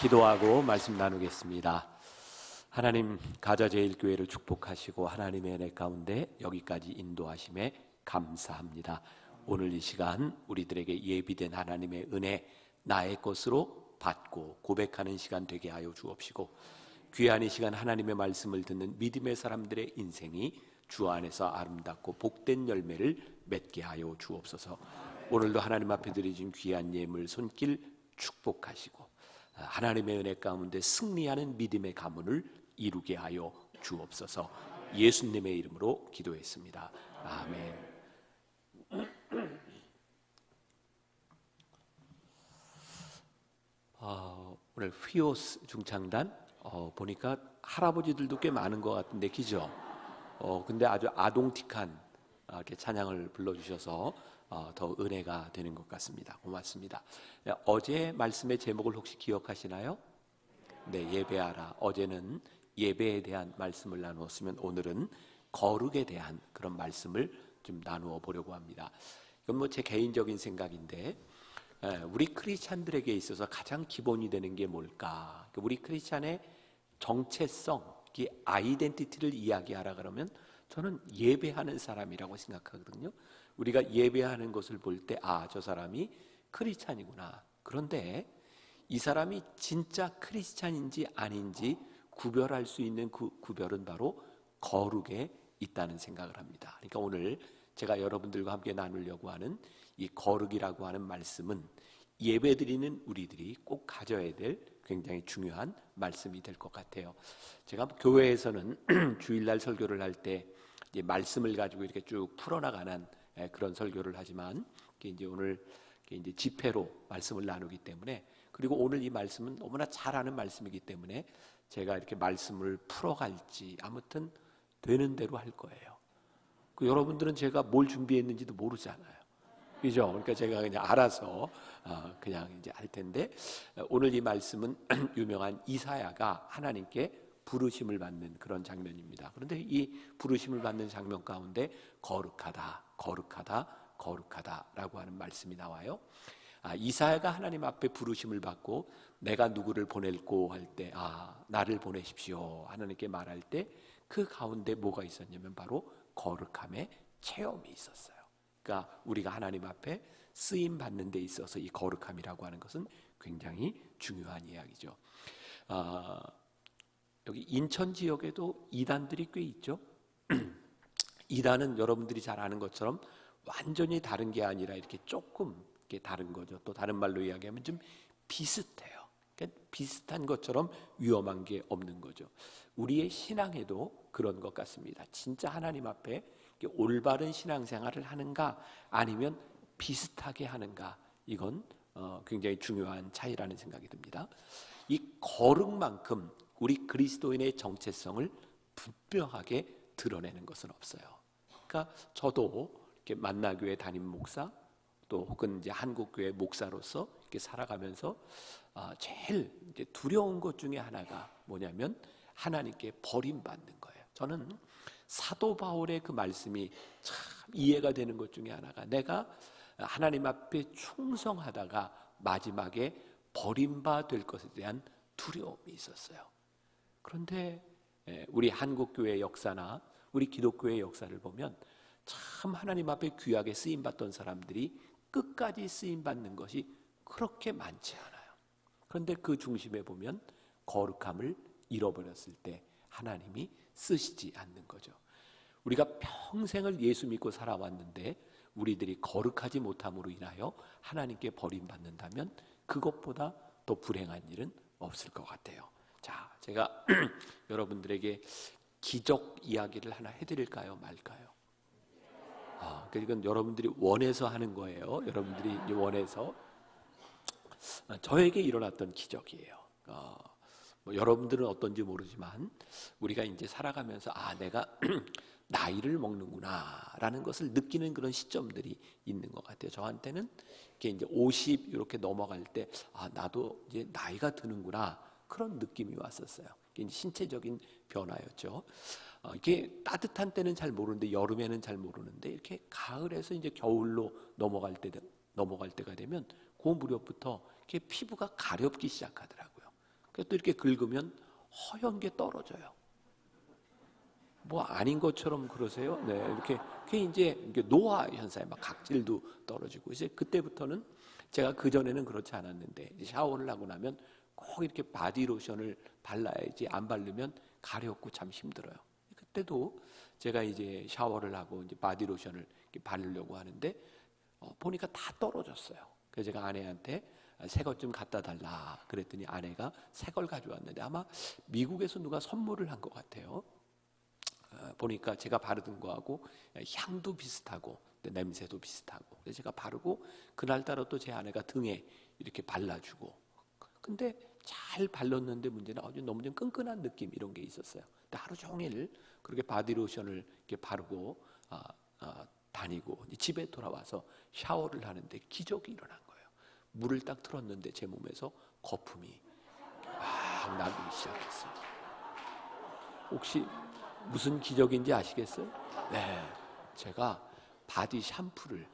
기도하고 말씀 나누겠습니다. 하나님, 가자제일교회를 축복하시고 하나님의 은혜 가운데 여기까지 인도하심에 감사합니다. 오늘 이 시간 우리들에게 예비된 하나님의 은혜 나의 것으로 받고 고백하는 시간 되게 하여 주옵시고, 귀한 이 시간 하나님의 말씀을 듣는 믿음의 사람들의 인생이 주 안에서 아름답고 복된 열매를 맺게 하여 주옵소서. 오늘도 하나님 앞에 드려진 귀한 예물 손길 축복하시고 하나님의 은혜 가운데 승리하는 믿음의 가문을 이루게 하여 주옵소서. 예수님의 이름으로 기도했습니다. 아멘. 오늘 휘오스 중창단 보니까 할아버지들도 꽤 많은 것 같은데, 그죠? 근데 아주 아동틱한 이렇게 찬양을 불러주셔서 더 은혜가 되는 것 같습니다. 고맙습니다. 어제 말씀의 제목을 혹시 기억하시나요? 네, 예배하라. 어제는 예배에 대한 말씀을 나누었으면 오늘은 거룩에 대한 그런 말씀을 좀 나누어 보려고 합니다. 이건 뭐 제 개인적인 생각인데, 우리 크리스찬들에게 있어서 가장 기본이 되는 게 뭘까? 우리 크리스찬의 정체성, 아이덴티티를 이야기하라 그러면 저는 예배하는 사람이라고 생각하거든요. 우리가 예배하는 것을 볼 때 저 사람이 크리스찬이구나. 그런데 이 사람이 진짜 크리스찬인지 아닌지 구별할 수 있는 그 구별은 바로 거룩에 있다는 생각을 합니다. 그러니까 오늘 제가 여러분들과 함께 나누려고 하는 이 거룩이라고 하는 말씀은 예배드리는 우리들이 꼭 가져야 될 굉장히 중요한 말씀이 될 것 같아요. 제가 교회에서는 주일날 설교를 할 때 말씀을 가지고 이렇게 쭉 풀어나가는 그런 설교를 하지만, 이제 오늘 이제 집회로 말씀을 나누기 때문에, 그리고 오늘 이 말씀은 너무나 잘 아는 말씀이기 때문에 제가 이렇게 말씀을 풀어갈지 아무튼 되는 대로 할 거예요. 여러분들은 제가 뭘 준비했는지도 모르잖아요. 그죠? 그러니까 제가 그냥 알아서 그냥 이제 할 텐데, 오늘 이 말씀은 유명한 이사야가 하나님께 부르심을 받는 그런 장면입니다. 그런데 이 부르심을 받는 장면 가운데 거룩하다, 거룩하다, 거룩하다라고 하는 말씀이 나와요. 이사야가 하나님 앞에 부르심을 받고 내가 누구를 보낼고 할 때 나를 보내십시오 하나님께 말할 때 그 가운데 뭐가 있었냐면 바로 거룩함의 체험이 있었어요. 그러니까 우리가 하나님 앞에 쓰임 받는 데 있어서 이 거룩함이라고 하는 것은 굉장히 중요한 이야기죠. 여기 인천 지역에도 이단들이 꽤 있죠. 이단은 여러분들이 잘 아는 것처럼 완전히 다른 게 아니라 이렇게 조금 이렇게 다른 거죠. 또 다른 말로 이야기하면 좀 비슷해요. 그러니까 비슷한 것처럼 위험한 게 없는 거죠. 우리의 신앙에도 그런 것 같습니다. 진짜 하나님 앞에 올바른 신앙생활을 하는가 아니면 비슷하게 하는가, 이건 굉장히 중요한 차이라는 생각이 듭니다. 이 거룩만큼 우리 그리스도인의 정체성을 분명하게 드러내는 것은 없어요. 그러니까 저도 이렇게 만나교회 담임 목사, 또 혹은 이제 한국교회 목사로서 이렇게 살아가면서 제일 이제 두려운 것 중에 하나가 뭐냐면 하나님께 버림받는 거예요. 저는 사도 바울의 그 말씀이 참 이해가 되는 것 중에 하나가, 내가 하나님 앞에 충성하다가 마지막에 버림받을 것에 대한 두려움이 있었어요. 그런데 우리 한국교회 역사나 우리 기독교의 역사를 보면 참 하나님 앞에 귀하게 쓰임받던 사람들이 끝까지 쓰임받는 것이 그렇게 많지 않아요. 그런데 그 중심에 보면 거룩함을 잃어버렸을 때 하나님이 쓰시지 않는 거죠. 우리가 평생을 예수 믿고 살아왔는데 우리들이 거룩하지 못함으로 인하여 하나님께 버림받는다면 그것보다 더 불행한 일은 없을 것 같아요. 자, 제가 여러분들에게 기적 이야기를 하나 해드릴까요, 말까요? 이건 여러분들이 원해서 하는 거예요. 여러분들이 이제 원해서. 저에게 일어났던 기적이에요. 뭐 여러분들은 어떤지 모르지만 우리가 이제 살아가면서 내가 나이를 먹는구나라는 것을 느끼는 그런 시점들이 있는 것 같아요. 저한테는 이게 이제 50 이렇게 넘어갈 때 나도 이제 나이가 드는구나, 그런 느낌이 왔었어요. 이게 이제 신체적인 변화였죠. 이게 따뜻한 때는 잘 모르는데, 여름에는 잘 모르는데, 이렇게 가을에서 이제 겨울로 넘어갈 때가 되면 그 무렵부터 이렇게 피부가 가렵기 시작하더라고요. 그래서 또 이렇게 긁으면 허연 게 떨어져요. 뭐 아닌 것처럼 그러세요? 네, 이렇게 그게 이제 노화 현상에 막 각질도 떨어지고 이제 그때부터는 제가 그 전에는 그렇지 않았는데 샤워를 하고 나면 꼭 이렇게 바디로션을 발라야지 안 바르면 가렵고 참 힘들어요. 그때도 제가 이제 샤워를 하고 이제 바디로션을 이렇게 바르려고 하는데 보니까 다 떨어졌어요. 그래서 제가 아내한테 새 것 좀 갖다 달라 그랬더니 아내가 새 걸 가져왔는데 아마 미국에서 누가 선물을 한 것 같아요. 보니까 제가 바르던 거하고 향도 비슷하고 냄새도 비슷하고 그래서 제가 바르고 그날따라 또 제 아내가 등에 이렇게 발라주고 근데 잘 발랐는데 문제는 아주 너무 좀 끈끈한 느낌 이런 게 있었어요. 근데 하루 종일 그렇게 바디로션을 이렇게 바르고 다니고 집에 돌아와서 샤워를 하는데 기적이 일어난 거예요. 물을 딱 틀었는데 제 몸에서 거품이 막 나기 시작했어요. 혹시 무슨 기적인지 아시겠어요? 네, 제가 바디 샴푸를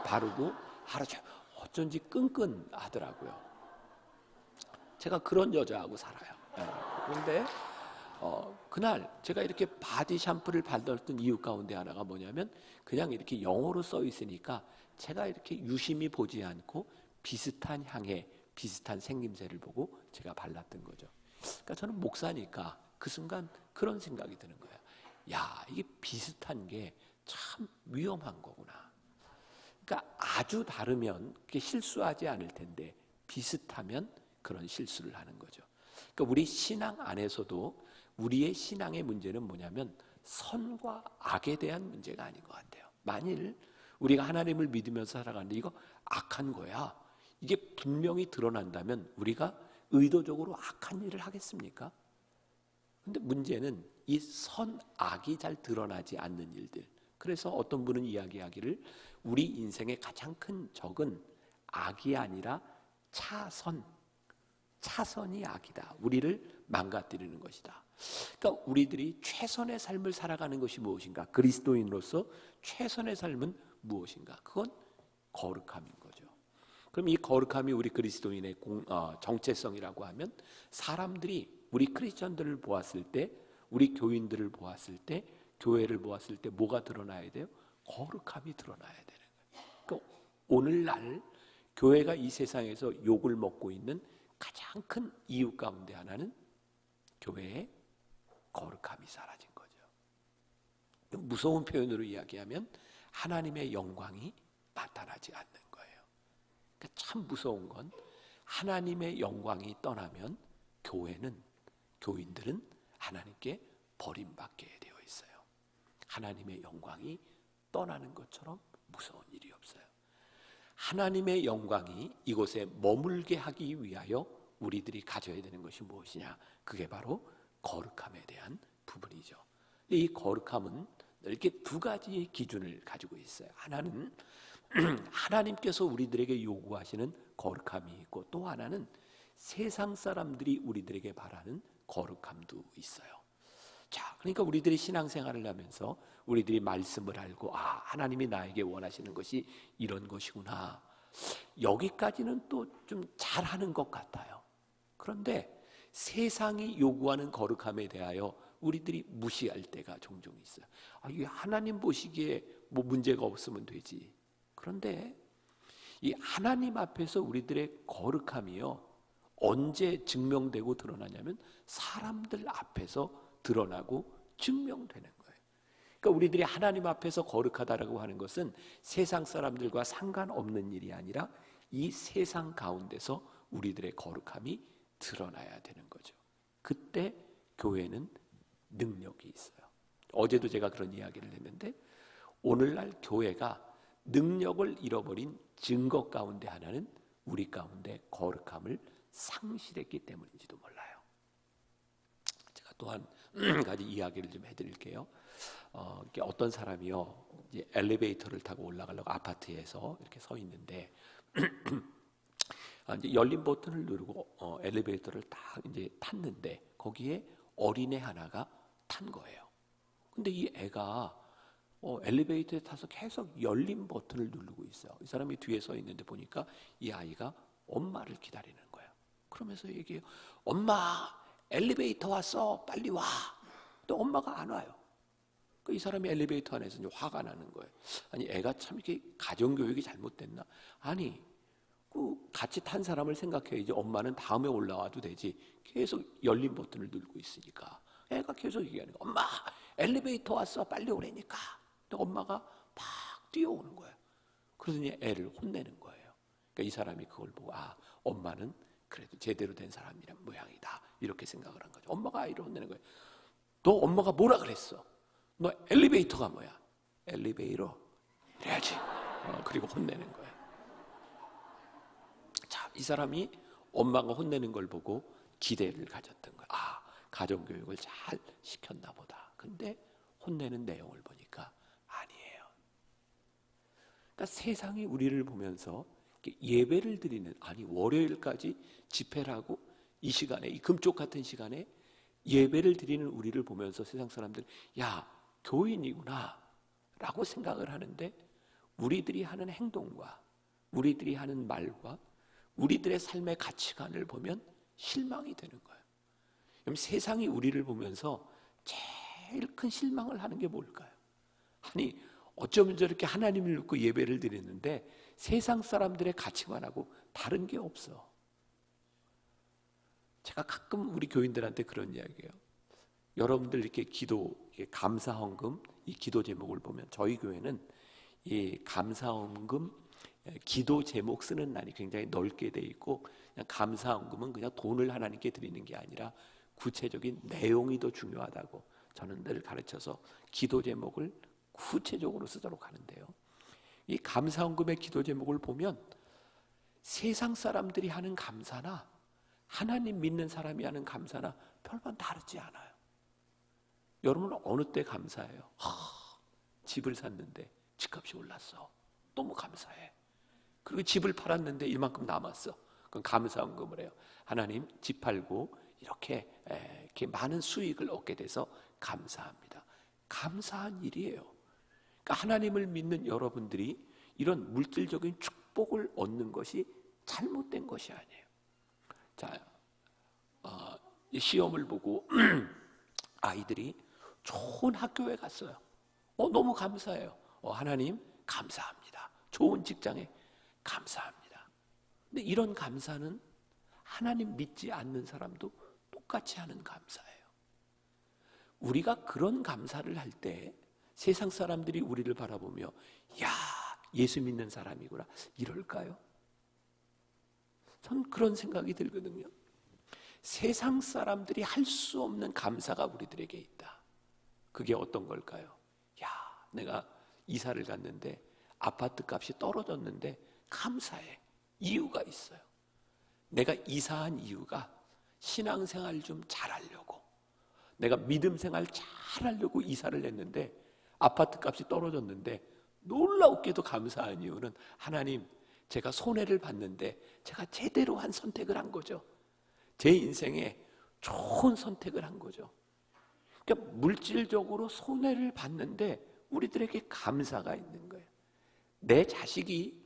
바르고 하루 종일 어쩐지 끈끈하더라고요. 제가 그런 여자하고 살아요. 그런데 그날 제가 이렇게 바디 샴푸를 발랐던 이유 가운데 하나가 뭐냐면 그냥 이렇게 영어로 써 있으니까 제가 이렇게 유심히 보지 않고 비슷한 향에 비슷한 생김새를 보고 제가 발랐던 거죠. 그러니까 저는 목사니까 그 순간 그런 생각이 드는 거예요. 야, 이게 비슷한 게 참 위험한 거구나. 그러니까 아주 다르면 그게 실수하지 않을 텐데 비슷하면 그런 실수를 하는 거죠. 그러니까 우리 신앙 안에서도 우리의 신앙의 문제는 뭐냐면 선과 악에 대한 문제가 아닌 것 같아요. 만일 우리가 하나님을 믿으면서 살아가는데 이거 악한 거야. 이게 분명히 드러난다면 우리가 의도적으로 악한 일을 하겠습니까? 근데 문제는 이 선악이 잘 드러나지 않는 일들. 그래서 어떤 분은 이야기하기를 우리 인생의 가장 큰 적은 악이 아니라 차선이 악이다. 우리를 망가뜨리는 것이다. 그러니까 우리들이 최선의 삶을 살아가는 것이 무엇인가? 그리스도인으로서 최선의 삶은 무엇인가? 그건 거룩함인 거죠. 그럼 이 거룩함이 우리 그리스도인의 정체성이라고 하면 사람들이 우리 크리스천들을 보았을 때, 우리 교인들을 보았을 때, 교회를 보았을 때 뭐가 드러나야 돼요? 거룩함이 드러나야 되는 거예요. 그러니까 오늘날 교회가 이 세상에서 욕을 먹고 있는 가장 큰 이유 가운데 하나는 교회의 거룩함이 사라진 거죠. 무서운 표현으로 이야기하면 하나님의 영광이 나타나지 않는 거예요. 그러니까 참 무서운 건 하나님의 영광이 떠나면 교인들은 하나님께 버림받게 되어 있어요. 하나님의 영광이 떠나는 것처럼 무서운 일이 없어요. 하나님의 영광이 이곳에 머물게 하기 위하여 우리들이 가져야 되는 것이 무엇이냐? 그게 바로 거룩함에 대한 부분이죠. 이 거룩함은 이렇게 두 가지의 기준을 가지고 있어요. 하나는 하나님께서 우리들에게 요구하시는 거룩함이 있고 또 하나는 세상 사람들이 우리들에게 바라는 거룩함도 있어요. 자, 그러니까 우리들이 신앙생활을 하면서 우리들이 말씀을 알고 하나님이 나에게 원하시는 것이 이런 것이구나. 여기까지는 또 좀 잘하는 것 같아요. 그런데 세상이 요구하는 거룩함에 대하여 우리들이 무시할 때가 종종 있어요. 이게 하나님 보시기에 뭐 문제가 없으면 되지. 그런데 이 하나님 앞에서 우리들의 거룩함이요 언제 증명되고 드러나냐면 사람들 앞에서 드러나고 증명되는 거예요. 그러니까 우리들이 하나님 앞에서 거룩하다라고 하는 것은 세상 사람들과 상관없는 일이 아니라 이 세상 가운데서 우리들의 거룩함이 드러나야 되는 거죠. 그때 교회는 능력이 있어요. 어제도 제가 그런 이야기를 했는데 오늘날 교회가 능력을 잃어버린 증거 가운데 하나는 우리 가운데 거룩함을 상실했기 때문인지도 몰라요. 제가 또 한 가지 이야기를 좀 해드릴게요. 어떤 사람이요 이제 엘리베이터를 타고 올라가려고 아파트에서 이렇게 서 있는데 이제 열린 버튼을 누르고 엘리베이터를 딱 이제 탔는데 거기에 어린애 하나가 탄 거예요. 근데 이 애가 엘리베이터에 타서 계속 열린 버튼을 누르고 있어요. 이 사람이 뒤에 서 있는데 보니까 이 아이가 엄마를 기다리는 거예요. 그러면서 얘기해요. 엄마, 엘리베이터 왔어. 빨리 와. 근데 엄마가 안 와요. 이 사람이 엘리베이터 안에서 이제 화가 나는 거예요. 아니, 애가 참 이렇게 가정교육이 잘못됐나? 아니, 같이 탄 사람을 생각해야지. 엄마는 다음에 올라와도 되지. 계속 열린 버튼을 누르고 있으니까. 애가 계속 얘기하는 거야. 엄마, 엘리베이터 왔어. 빨리 오라니까. 근데 엄마가 막 뛰어오는 거예요. 그래서 이제 애를 혼내는 거예요. 그러니까 이 사람이 그걸 보고, 엄마는 그래도 제대로 된 사람이란 모양이다. 이렇게 생각을 한 거죠. 엄마가 아이를 혼내는 거예요. 너 엄마가 뭐라 그랬어? 너 엘리베이터가 뭐야? 엘리베이터 이래야지. 그리고 혼내는 거예요. 자, 이 사람이 엄마가 혼내는 걸 보고 기대를 가졌던 거예요. 가정교육을 잘 시켰나 보다. 근데 혼내는 내용을 보니까 아니에요. 그러니까 세상이 우리를 보면서 예배를 드리는, 월요일까지 집회를 하고 이 시간에, 이 금쪽 같은 시간에 예배를 드리는 우리를 보면서 세상 사람들은 야, 교인이구나 라고 생각을 하는데, 우리들이 하는 행동과 우리들이 하는 말과 우리들의 삶의 가치관을 보면 실망이 되는 거예요. 그럼 세상이 우리를 보면서 제일 큰 실망을 하는 게 뭘까요? 아니, 어쩌면 저렇게 하나님을 믿고 예배를 드리는데 세상 사람들의 가치관하고 다른 게 없어. 제가 가끔 우리 교인들한테 그런 이야기해요. 여러분들 이렇게 감사헌금, 이 기도 제목을 보면 저희 교회는 이 감사헌금 기도 제목 쓰는 날이 굉장히 넓게 돼 있고, 그냥 감사헌금은 그냥 돈을 하나님께 드리는 게 아니라 구체적인 내용이 더 중요하다고 저는 늘 가르쳐서 기도 제목을 구체적으로 쓰도록 하는데요. 이 감사헌금의 기도 제목을 보면 세상 사람들이 하는 감사나 하나님 믿는 사람이 하는 감사나 별반 다르지 않아요. 여러분은 어느 때 감사해요? 집을 샀는데 집값이 올랐어. 너무 감사해. 그리고 집을 팔았는데 이만큼 남았어. 그건 감사헌금을 해요. 하나님, 집 팔고 이렇게 많은 수익을 얻게 돼서 감사합니다. 감사한 일이에요. 그러니까 하나님을 믿는 여러분들이 이런 물질적인 축복을 얻는 것이 잘못된 것이 아니에요. 자, 시험을 보고 아이들이 좋은 학교에 갔어요. 너무 감사해요. 하나님 감사합니다. 좋은 직장에 감사합니다. 근데 이런 감사는 하나님 믿지 않는 사람도 똑같이 하는 감사예요. 우리가 그런 감사를 할 때 세상 사람들이 우리를 바라보며 야, 예수 믿는 사람이구나 이럴까요? 전 그런 생각이 들거든요. 세상 사람들이 할 수 없는 감사가 우리들에게 있다. 그게 어떤 걸까요? 야, 내가 이사를 갔는데 아파트 값이 떨어졌는데 감사해. 이유가 있어요. 내가 이사한 이유가 신앙생활 좀 잘하려고, 내가 믿음생활 잘하려고 이사를 했는데 아파트 값이 떨어졌는데 놀라웠게도 감사한 이유는 하나님, 제가 손해를 봤는데 제가 제대로 한 선택을 한 거죠. 제 인생에 좋은 선택을 한 거죠. 그러니까 물질적으로 손해를 봤는데 우리들에게 감사가 있는 거예요. 내 자식이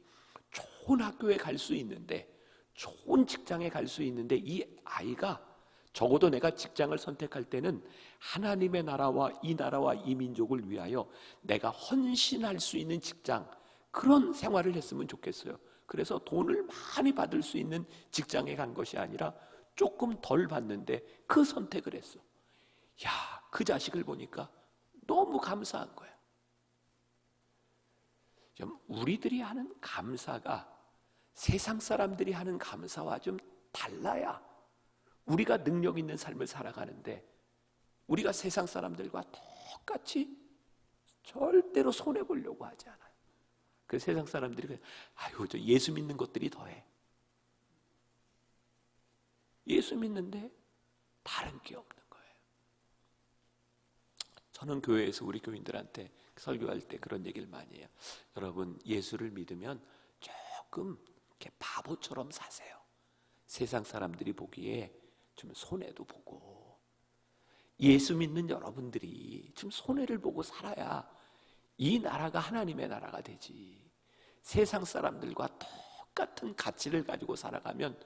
좋은 학교에 갈 수 있는데, 좋은 직장에 갈 수 있는데 이 아이가 적어도 내가 직장을 선택할 때는 하나님의 나라와 이 나라와 이 민족을 위하여 내가 헌신할 수 있는 직장, 그런 생활을 했으면 좋겠어요. 그래서 돈을 많이 받을 수 있는 직장에 간 것이 아니라 조금 덜 받는데 그 선택을 했어. 야, 그 자식을 보니까 너무 감사한 거야. 우리들이 하는 감사가 세상 사람들이 하는 감사와 좀 달라야 우리가 능력 있는 삶을 살아가는데, 우리가 세상 사람들과 똑같이 절대로 손해보려고 하지 않아요. 그 세상 사람들이 저 예수 믿는 것들이 더해. 예수 믿는데 다른 게 없는 거예요. 저는 교회에서 우리 교인들한테 설교할 때 그런 얘기를 많이 해요. 여러분, 예수를 믿으면 조금 이렇게 바보처럼 사세요. 세상 사람들이 보기에 좀 손해도 보고, 예수 믿는 여러분들이 좀 손해를 보고 살아야 이 나라가 하나님의 나라가 되지. 세상 사람들과 똑같은 가치를 가지고 살아가면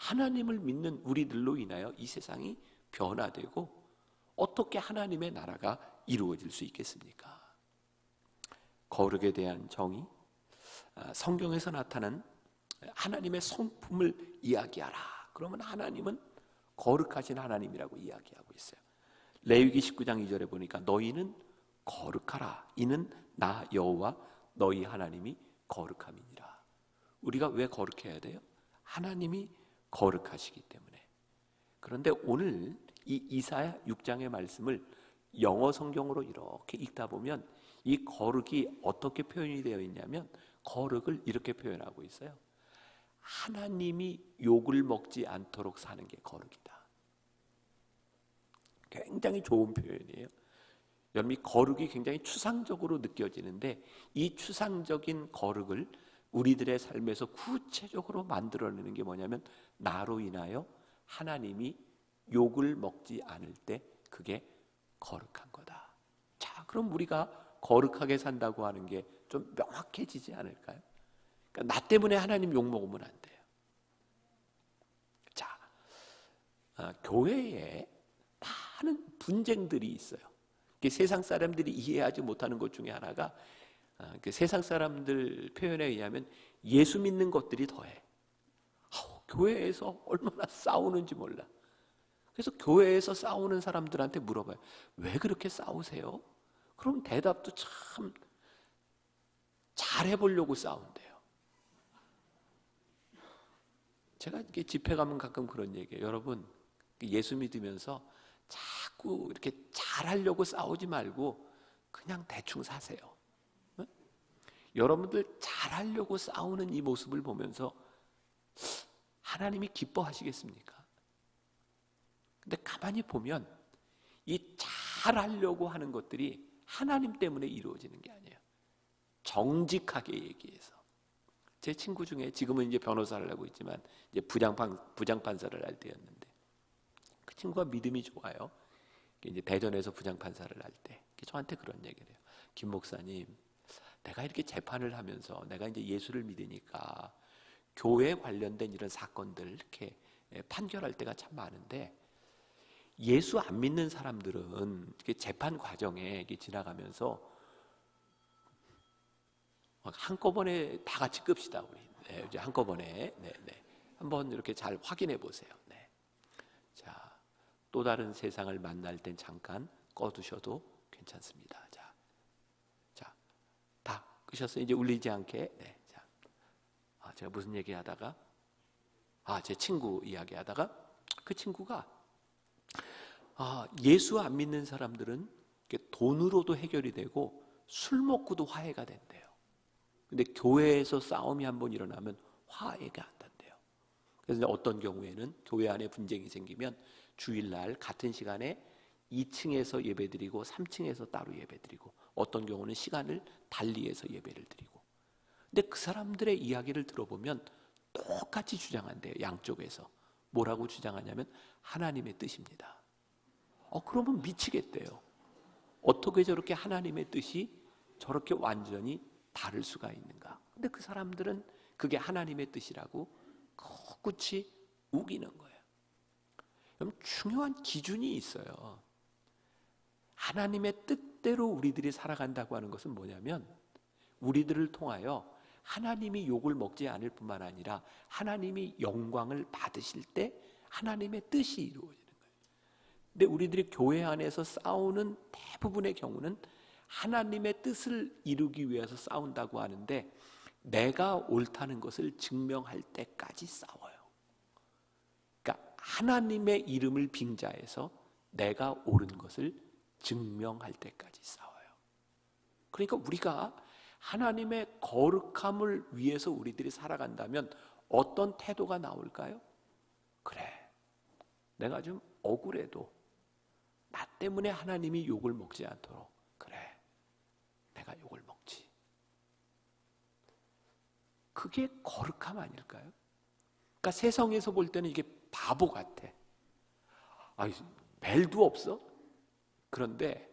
하나님을 믿는 우리들로 인하여 이 세상이 변화되고 어떻게 하나님의 나라가 이루어질 수 있겠습니까? 거룩에 대한 정의, 성경에서 나타난 하나님의 성품을 이야기하라. 그러면 하나님은 거룩하신 하나님이라고 이야기하고 있어요. 레위기 19장 2절에 보니까 너희는 거룩하라. 이는 나 여호와 너희 하나님이 거룩함이니라. 우리가 왜 거룩해야 돼요? 하나님이 거룩하시기 때문에. 그런데 오늘 이 이사야 6장의 말씀을 영어 성경으로 이렇게 읽다 보면 이 거룩이 어떻게 표현이 되어 있냐면 거룩을 이렇게 표현하고 있어요. 하나님이 욕을 먹지 않도록 사는 게 거룩이다. 굉장히 좋은 표현이에요. 여러분, 이 거룩이 굉장히 추상적으로 느껴지는데 이 추상적인 거룩을 우리들의 삶에서 구체적으로 만들어내는 게 뭐냐면 나로 인하여 하나님이 욕을 먹지 않을 때 그게 거룩한 거다. 자, 그럼 우리가 거룩하게 산다고 하는 게 좀 명확해지지 않을까요? 그러니까 나 때문에 하나님 욕 먹으면 안 돼요. 자, 교회에 많은 분쟁들이 있어요. 세상 사람들이 이해하지 못하는 것 중에 하나가 세상 사람들 표현에 의하면 예수 믿는 것들이 더해. 교회에서 얼마나 싸우는지 몰라. 그래서 교회에서 싸우는 사람들한테 물어봐요. 왜 그렇게 싸우세요? 그럼 대답도 참 잘해보려고 싸운대요. 제가 이렇게 집회 가면 가끔 그런 얘기해요. 여러분, 예수 믿으면서 자꾸 이렇게 잘하려고 싸우지 말고 그냥 대충 사세요. 응? 여러분들 잘하려고 싸우는 이 모습을 보면서 하나님이 기뻐하시겠습니까? 근데 가만히 보면 이 잘하려고 하는 것들이 하나님 때문에 이루어지는 게 아니에요. 정직하게 얘기해서. 제 친구 중에 지금은 이제 변호사를 하고 있지만 이제 부장판사를 할 때였는데 그 친구가 믿음이 좋아요. 이제 대전에서 부장판사를 할 때 저한테 그런 얘기를 해요. 김 목사님, 내가 이렇게 재판을 하면서 내가 이제 예수를 믿으니까 교회 관련된 이런 사건들 이렇게 판결할 때가 참 많은데 예수 안 믿는 사람들은 재판 과정에 지나가면서 한꺼번에 다 같이 끕시다 우리. 네, 이제 한꺼번에 한번 이렇게 잘 확인해 보세요. 네. 자, 또 다른 세상을 만날 땐 잠깐 꺼두셔도 괜찮습니다. 자, 다 끄셨어요? 이제 울리지 않게. 네. 자, 제가 무슨 얘기하다가 제 친구 이야기하다가 그 친구가 예수 안 믿는 사람들은 돈으로도 해결이 되고 술 먹고도 화해가 된대요. 근데 교회에서 싸움이 한번 일어나면 화해가 안 된대요. 그래서 어떤 경우에는 교회 안에 분쟁이 생기면 주일날 같은 시간에 2층에서 예배드리고 3층에서 따로 예배드리고 어떤 경우는 시간을 달리해서 예배를 드리고. 근데 그 사람들의 이야기를 들어보면 똑같이 주장한대요. 양쪽에서. 뭐라고 주장하냐면 하나님의 뜻입니다. 그러면 미치겠대요. 어떻게 저렇게 하나님의 뜻이 저렇게 완전히 다를 수가 있는가? 근데 그 사람들은 그게 하나님의 뜻이라고 꿋꿋이 우기는 거예요. 그럼 중요한 기준이 있어요. 하나님의 뜻대로 우리들이 살아간다고 하는 것은 뭐냐면 우리들을 통하여 하나님이 욕을 먹지 않을 뿐만 아니라 하나님이 영광을 받으실 때 하나님의 뜻이 이루어지는 거예요. 근데 우리들이 교회 안에서 싸우는 대부분의 경우는 하나님의 뜻을 이루기 위해서 싸운다고 하는데 내가 옳다는 것을 증명할 때까지 싸워요. 그러니까 하나님의 이름을 빙자해서 내가 옳은 것을 증명할 때까지 싸워요. 그러니까 우리가 하나님의 거룩함을 위해서 우리들이 살아간다면 어떤 태도가 나올까요? 그래, 내가 좀 억울해도 나 때문에 하나님이 욕을 먹지 않도록 그래, 내가 욕을 먹지. 그게 거룩함 아닐까요? 그러니까 세상에서 볼 때는 이게 바보 같아. 벨도 없어? 그런데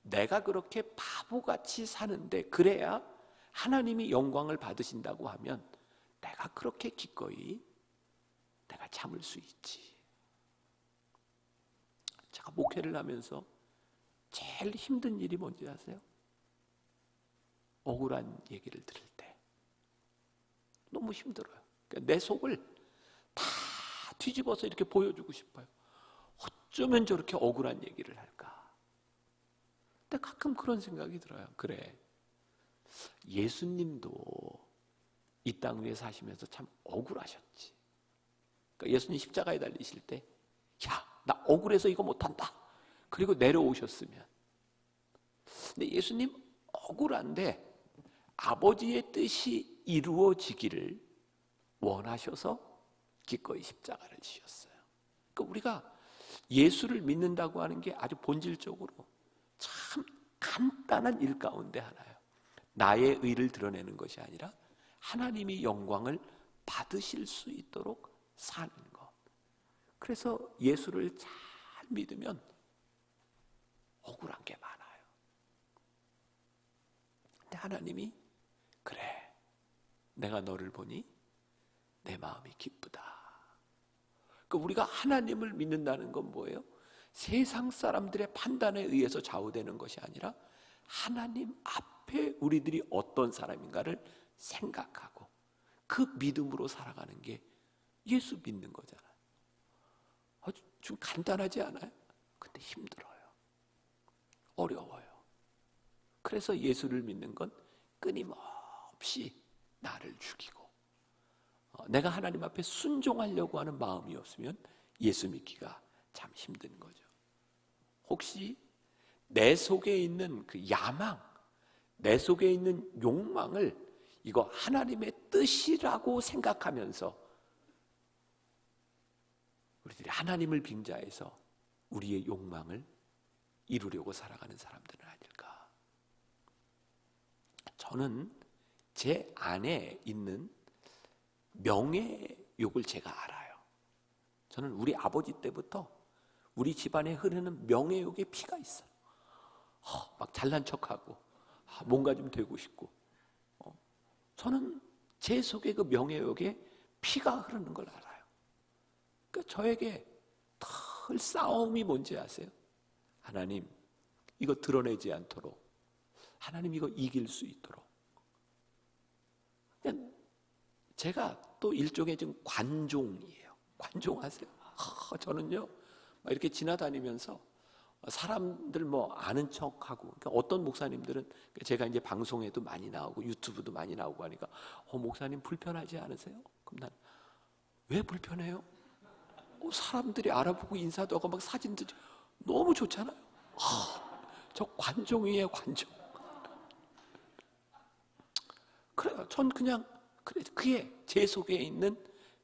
내가 그렇게 바보같이 사는데 그래야 하나님이 영광을 받으신다고 하면 내가 그렇게 기꺼이 내가 참을 수 있지. 제가 목회를 하면서 제일 힘든 일이 뭔지 아세요? 억울한 얘기를 들을 때 너무 힘들어요. 그러니까 내 속을 다 뒤집어서 이렇게 보여주고 싶어요. 어쩌면 저렇게 억울한 얘기를 할까? 근데 가끔 그런 생각이 들어요. 그래, 예수님도 이 땅 위에 사시면서 참 억울하셨지. 그러니까 예수님 십자가에 달리실 때, 야, 나 억울해서 이거 못한다. 그리고 내려오셨으면. 근데 예수님 억울한데 아버지의 뜻이 이루어지기를 원하셔서 기꺼이 십자가를 지셨어요. 그러니까 우리가 예수를 믿는다고 하는 게 아주 본질적으로 참 간단한 일 가운데 하나예요. 나의 의를 드러내는 것이 아니라 하나님이 영광을 받으실 수 있도록 사는 것. 그래서 예수를 잘 믿으면 억울한 게 많아요. 근데 하나님이 그래, 내가 너를 보니 내 마음이 기쁘다. 그러니까 우리가 하나님을 믿는다는 건 뭐예요? 세상 사람들의 판단에 의해서 좌우되는 것이 아니라 하나님 앞에 우리들이 어떤 사람인가를 생각하고 그 믿음으로 살아가는 게 예수 믿는 거잖아요. 좀 간단하지 않아요? 근데 힘들어요. 어려워요. 그래서 예수를 믿는 건 끊임없이 나를 죽이고 내가 하나님 앞에 순종하려고 하는 마음이 없으면 예수 믿기가 참 힘든 거죠. 혹시 내 속에 있는 그 야망, 내 속에 있는 욕망을 이거 하나님의 뜻이라고 생각하면서 우리들이 하나님을 빙자해서 우리의 욕망을 이루려고 살아가는 사람들은 아닐까? 저는 제 안에 있는 명예욕을 제가 알아요. 저는 우리 아버지 때부터 우리 집안에 흐르는 명예욕의 피가 있어요. 막 잘난 척하고 뭔가 좀 되고 싶고 저는 제 속에 그 명예욕의 피가 흐르는 걸 알아요. 그러니까 저에게 늘 싸움이 뭔지 아세요? 하나님, 이거 드러내지 않도록, 하나님 이거 이길 수 있도록. 그냥 제가 또 일종의 좀 관종이에요. 관종하세요? 저는요, 막 이렇게 지나다니면서 사람들 뭐 아는 척하고, 그러니까 어떤 목사님들은 제가 이제 방송에도 많이 나오고 유튜브도 많이 나오고 하니까 목사님 불편하지 않으세요? 그럼 난 왜 불편해요? 사람들이 알아보고 인사도 하고 막 사진도 너무 좋잖아요. 저 관종이에요, 관종. 그래요. 전 그냥 그게 제 속에 있는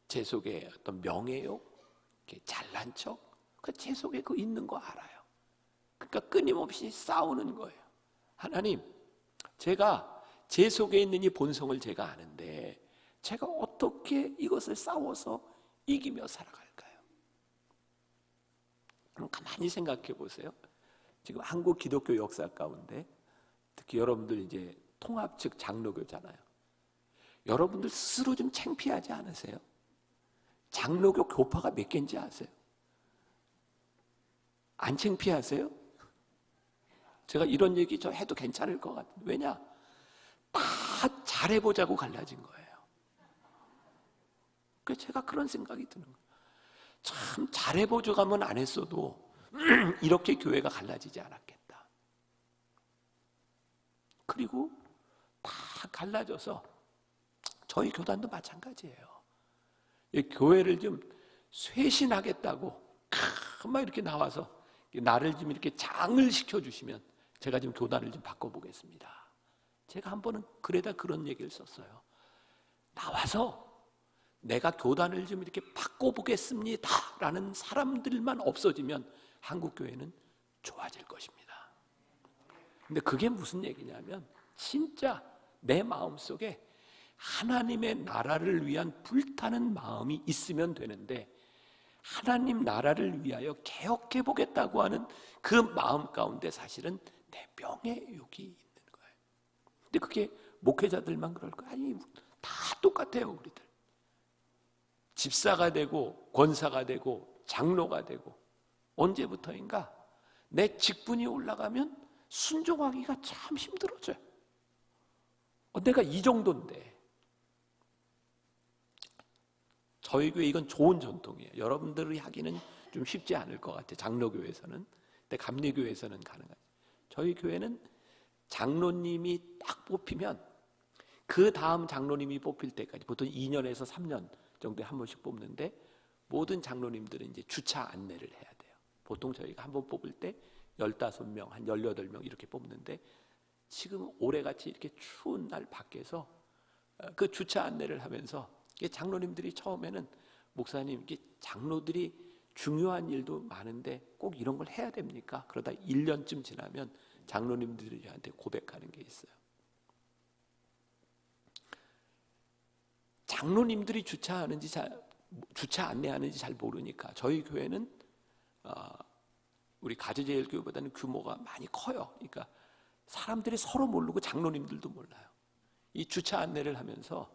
제 속에 어떤 명예욕, 잘난 척, 제 속에 그 있는 거 알아요. 그러니까 끊임없이 싸우는 거예요. 하나님, 제가 제 속에 있는 이 본성을 제가 아는데 제가 어떻게 이것을 싸워서 이기며 살아갈까요? 그럼 가만히 생각해 보세요. 지금 한국 기독교 역사 가운데 특히 여러분들 이제 통합 측 장로교잖아요. 여러분들 스스로 좀 창피하지 않으세요? 장로교 교파가 몇 개인지 아세요? 안 창피하세요? 제가 이런 얘기 저 해도 괜찮을 것 같아요. 왜냐? 다 잘해보자고 갈라진 거예요. 그래서 제가 그런 생각이 드는 거예요. 참 잘해보자고 하면 안 했어도 이렇게 교회가 갈라지지 않았겠다. 그리고 다 갈라져서 저희 교단도 마찬가지예요. 교회를 좀 쇄신하겠다고 막 이렇게 나와서 나를 좀 이렇게 장을 시켜주시면 제가 지금 교단을 좀 바꿔보겠습니다. 제가 한 번은 글에다 그런 얘기를 썼어요. 나와서 내가 교단을 좀 이렇게 바꿔보겠습니다 라는 사람들만 없어지면 한국교회는 좋아질 것입니다. 근데 그게 무슨 얘기냐면 진짜 내 마음속에 하나님의 나라를 위한 불타는 마음이 있으면 되는데 하나님 나라를 위하여 개혁해보겠다고 하는 그 마음 가운데 사실은 내 명예욕이 있는 거예요. 근데 그게 목회자들만 그럴 거예요? 아니 다 똑같아요. 우리들 집사가 되고 권사가 되고 장로가 되고 언제부터인가 내 직분이 올라가면 순종하기가 참 힘들어져요. 내가 이 정도인데. 저희 교회 이건 좋은 전통이에요. 여러분들이 하기는 좀 쉽지 않을 것 같아요. 장로교회에서는. 근데 감리교회에서는 가능하죠. 저희 교회는 장로님이 딱 뽑히면 그 다음 장로님이 뽑힐 때까지 보통 2년에서 3년 정도에 한 번씩 뽑는데, 모든 장로님들은 이제 주차 안내를 해야 돼요. 보통 저희가 한 번 뽑을 때 15명, 한 18명 이렇게 뽑는데, 지금 올해같이 이렇게 추운 날 밖에서 그 주차 안내를 하면서 장로님들이 처음에는 목사님, 이게 장로들이 중요한 일도 많은데 꼭 이런 걸 해야 됩니까? 그러다 1년쯤 지나면 장로님들이 저한테 고백하는 게 있어요. 장로님들이 주차 안내하는지 잘 모르니까. 저희 교회는 우리 가지제일교회보다는 규모가 많이 커요. 그러니까 사람들이 서로 모르고 장로님들도 몰라요. 이 주차 안내를 하면서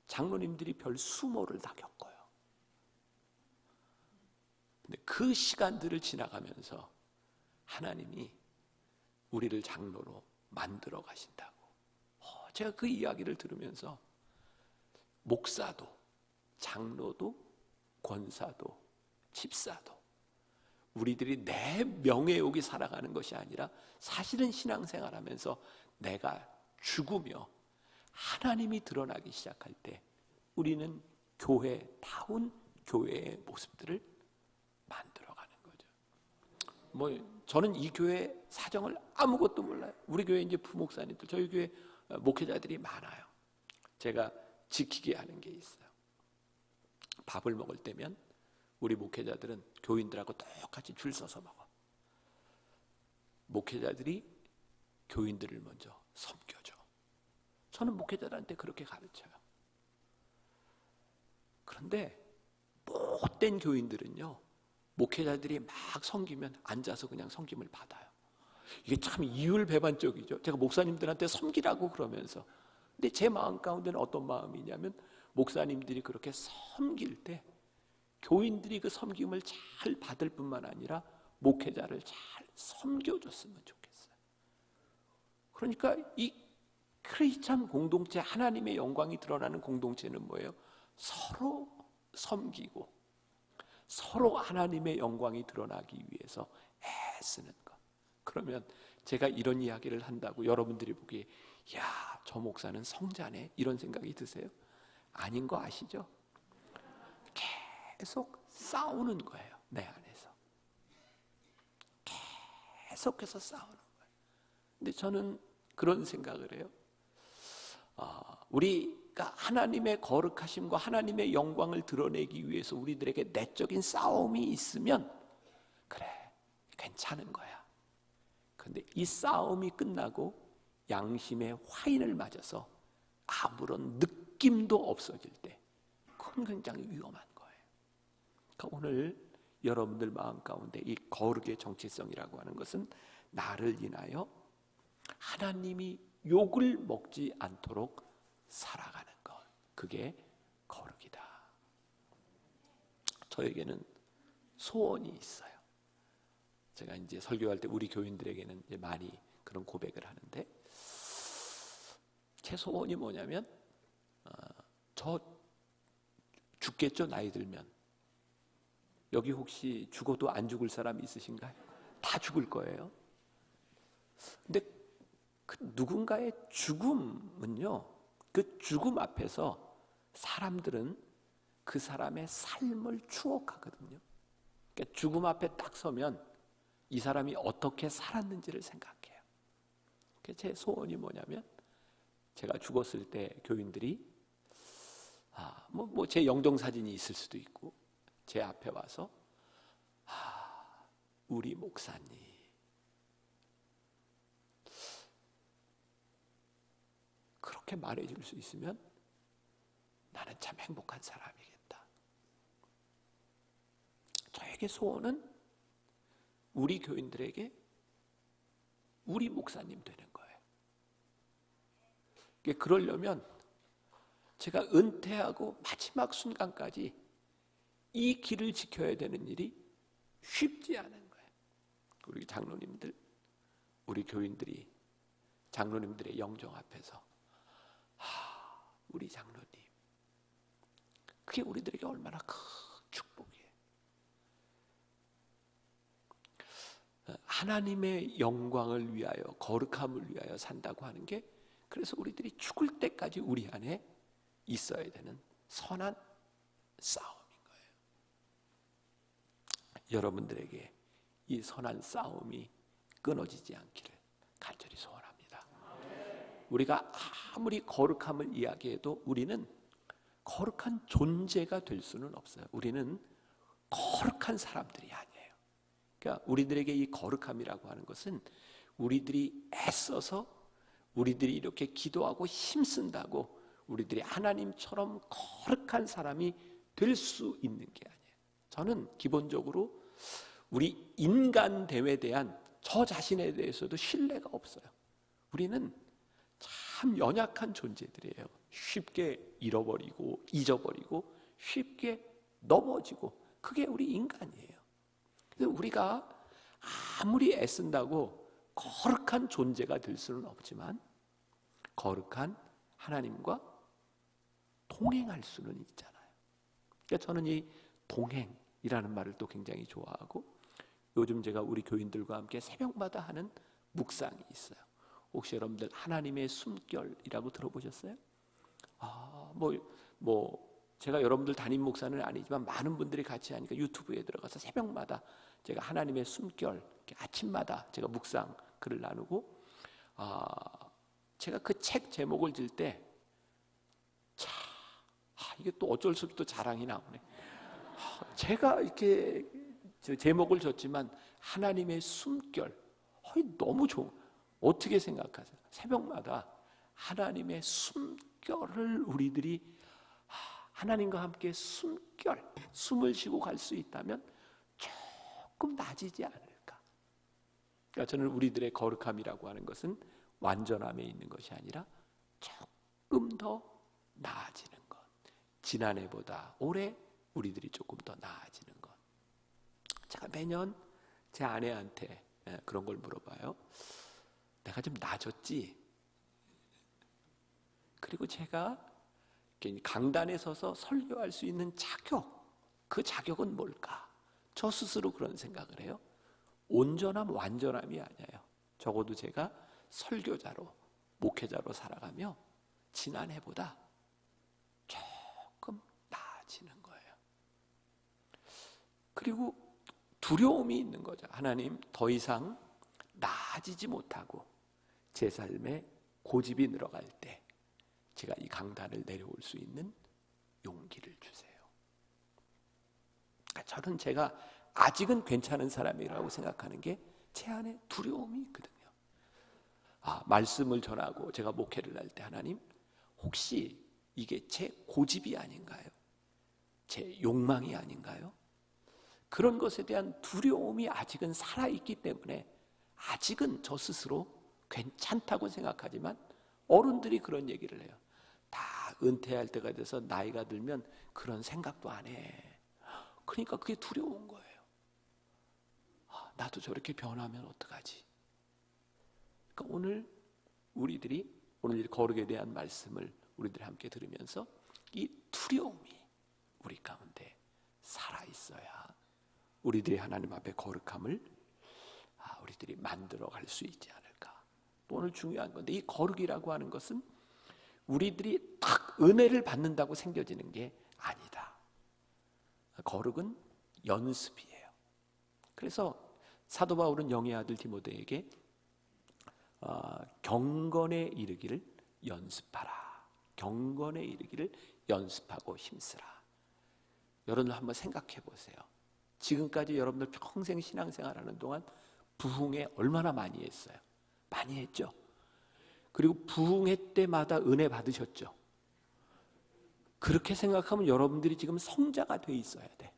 장로님들이 별 수모를 다 겪어요. 근데 그 시간들을 지나가면서 하나님이 우리를 장로로 만들어 가신다고. 제가 그 이야기를 들으면서 목사도, 장로도, 권사도, 집사도 우리들이 내 명예욕이 살아가는 것이 아니라, 사실은 신앙생활하면서 내가 죽으며 하나님이 드러나기 시작할 때 우리는 교회다운 교회의 모습들을 만들어가는 거죠. 저는 이 교회 사정을 아무것도 몰라요. 우리 교회 이제 부목사님들, 저희 교회 목회자들이 많아요. 제가 지키게 하는 게 있어요. 밥을 먹을 때면 우리 목회자들은 교인들하고 똑같이 줄 서서 먹어. 목회자들이 교인들을 먼저 섬겨줘. 저는 목회자들한테 그렇게 가르쳐요. 그런데 못된 교인들은요, 목회자들이 막 섬기면 앉아서 그냥 섬김을 받아요. 이게 참 이율배반적이죠. 제가 목사님들한테 섬기라고 그러면서, 근데 제 마음 가운데는 어떤 마음이냐면, 목사님들이 그렇게 섬길 때 교인들이 그 섬김을 잘 받을 뿐만 아니라 목회자를 잘 섬겨줬으면 좋겠어요. 그러니까 이 크리스찬 공동체, 하나님의 영광이 드러나는 공동체는 뭐예요? 서로 섬기고 서로 하나님의 영광이 드러나기 위해서 애쓰는 것. 그러면 제가 이런 이야기를 한다고 여러분들이 보기에 야, 저 목사는 성자네, 이런 생각이 드세요? 아닌 거 아시죠? 계속 싸우는 거예요. 내 안에서 계속해서 싸우는 거예요. 근데 저는 그런 생각을 해요. 우리가 하나님의 거룩하심과 하나님의 영광을 드러내기 위해서 우리들에게 내적인 싸움이 있으면 그래, 괜찮은 거야. 그런데 이 싸움이 끝나고 양심의 화인을 맞아서 아무런 느낌도 없어질 때, 그건 굉장히 위험한 거예요. 그러니까 오늘 여러분들 마음 가운데 이 거룩의 정체성이라고 하는 것은 나를 인하여 하나님이 욕을 먹지 않도록 살아가는 것, 그게 거룩이다. 저에게는 소원이 있어요. 제가 이제 설교할 때 우리 교인들에게는 이제 많이 그런 고백을 하는데, 제 소원이 뭐냐면, 저 죽겠죠, 나이 들면. 여기 혹시 죽어도 안 죽을 사람이 있으신가요? 다 죽을 거예요. 근데 그 누군가의 죽음은요, 그 죽음 앞에서 사람들은 그 사람의 삶을 추억하거든요. 그러니까 죽음 앞에 딱 서면 이 사람이 어떻게 살았는지를 생각해요. 제 소원이 뭐냐면, 제가 죽었을 때 교인들이 제 영정 사진이 있을 수도 있고 제 앞에 와서 우리 목사님 그렇게 말해줄 수 있으면 나는 참 행복한 사람이겠다. 저에게 소원은 우리 교인들에게 우리 목사님 되는 거예요. 그러려면 제가 은퇴하고 마지막 순간까지 이 길을 지켜야 되는 일이 쉽지 않은 거예요. 우리 장로님들, 우리 교인들이 장로님들의 영정 앞에서 우리 장로님, 그게 우리들에게 얼마나 큰 축복이에요. 하나님의 영광을 위하여, 거룩함을 위하여 산다고 하는 게, 그래서 우리들이 죽을 때까지 우리 안에 있어야 되는 선한 싸움인 거예요. 여러분들에게 이 선한 싸움이 끊어지지 않기를 간절히 소원합니다. 우리가 아무리 거룩함을 이야기해도 우리는 거룩한 존재가 될 수는 없어요. 우리는 거룩한 사람들이 아니에요. 그러니까 우리들에게 이 거룩함이라고 하는 것은 우리들이 애써서, 우리들이 이렇게 기도하고 힘쓴다고 우리들이 하나님처럼 거룩한 사람이 될 수 있는 게 아니에요. 저는 기본적으로 우리 인간됨에 대한 저 자신에 대해서도 신뢰가 없어요. 우리는 참 연약한 존재들이에요. 쉽게 잃어버리고 잊어버리고 쉽게 넘어지고, 그게 우리 인간이에요. 그래서 우리가 아무리 애쓴다고 거룩한 존재가 될 수는 없지만 거룩한 하나님과 동행할 수는 있잖아요. 그러니까 저는 이 동행이라는 말을 또 굉장히 좋아하고, 요즘 제가 우리 교인들과 함께 새벽마다 하는 묵상이 있어요. 혹시 여러분들 하나님의 숨결이라고 들어보셨어요? 제가 여러분들 담임 목사는 아니지만 많은 분들이 같이 하니까 유튜브에 들어가서 새벽마다 제가 하나님의 숨결, 아침마다 제가 묵상 글을 나누고, 제가 그 책 제목을 질 때 이게 또 어쩔 수 없이 또 자랑이 나오네. 제가 이렇게 제목을 줬지만 하나님의 숨결, 너무 좋은. 어떻게 생각하세요? 새벽마다 하나님의 숨결을 우리들이 하나님과 함께 숨을 쉬고 갈 수 있다면 조금 나아지지 않을까. 그러니까 저는 우리들의 거룩함이라고 하는 것은 완전함에 있는 것이 아니라 조금 더 나아지는 것, 지난해보다 올해 우리들이 조금 더 나아지는 것. 제가 매년 제 아내한테 그런 걸 물어봐요. 내가 좀 나아졌지? 그리고 제가 강단에 서서 설교할 수 있는 자격, 그 자격은 뭘까? 저 스스로 그런 생각을 해요. 온전함, 완전함이 아니에요. 적어도 제가 설교자로, 목회자로 살아가며 지난해보다 조금 나아지는 거예요. 그리고 두려움이 있는 거죠. 하나님, 더 이상 나아지지 못하고 제 삶에 고집이 늘어갈 때 제가 이 강단을 내려올 수 있는 용기를 주세요. 저는 제가 아직은 괜찮은 사람이라고 생각하는 게 제 안에 두려움이 있거든요. 말씀을 전하고 제가 목회를 할 때, 하나님, 혹시 이게 제 고집이 아닌가요? 제 욕망이 아닌가요? 그런 것에 대한 두려움이 아직은 살아있기 때문에 아직은 저 스스로 괜찮다고 생각하지만, 어른들이 그런 얘기를 해요. 다 은퇴할 때가 돼서 나이가 들면 그런 생각도 안 해. 그러니까 그게 두려운 거예요. 나도 저렇게 변하면 어떡하지? 그러니까 오늘 거룩에 대한 말씀을 우리들이 함께 들으면서 이 두려움이 우리 가운데 살아있어야 우리들이 하나님 앞에 거룩함을 우리들이 만들어갈 수 있지 않을까. 또 오늘 중요한 건데, 이 거룩이라고 하는 것은 우리들이 딱 은혜를 받는다고 생겨지는 게 아니다. 거룩은 연습이에요. 그래서 사도 바울은 영의 아들 디모데에게 경건에 이르기를 연습하라. 경건에 이르기를 연습하고 힘쓰라. 여러분 한번 생각해 보세요. 지금까지 여러분들 평생 신앙생활하는 동안 부흥회 얼마나 많이 했어요? 많이 했죠. 그리고 부흥회 때마다 은혜 받으셨죠. 그렇게 생각하면 여러분들이 지금 성자가 돼 있어야 돼.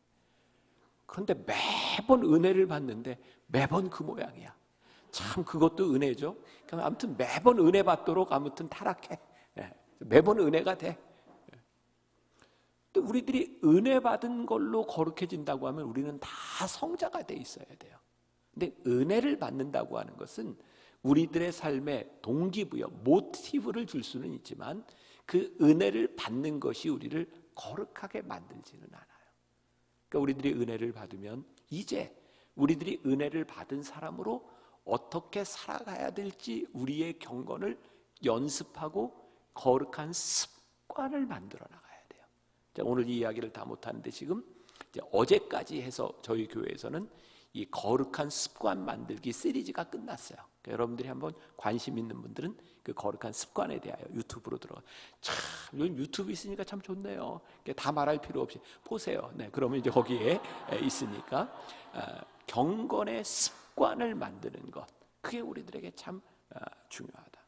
그런데 매번 은혜를 받는데 매번 그 모양이야. 참 그것도 은혜죠. 그러니까 아무튼 매번 은혜 받도록 아무튼 타락해. 매번 은혜가 돼. 근데 우리들이 은혜 받은 걸로 거룩해진다고 하면 우리는 다 성자가 돼 있어야 돼요. 근데 은혜를 받는다고 하는 것은 우리들의 삶에 동기부여, 모티브를 줄 수는 있지만 그 은혜를 받는 것이 우리를 거룩하게 만들지는 않아요. 그러니까 우리들이 은혜를 받으면 이제 우리들이 은혜를 받은 사람으로 어떻게 살아가야 될지 우리의 경건을 연습하고 거룩한 습관을 만들어 나가야 돼요. 오늘 이 이야기를 다 못하는데 지금 이제 어제까지 해서 저희 교회에서는 이 거룩한 습관 만들기 시리즈가 끝났어요. 그러니까 여러분들이 한번 관심 있는 분들은 그 거룩한 습관에 대하여 유튜브로 들어가. 참, 요즘 유튜브 있으니까 참 좋네요. 다 말할 필요 없이 보세요. 네, 그러면 이제 거기에 있으니까 경건의 습관을 만드는 것, 그게 우리들에게 참 중요하다.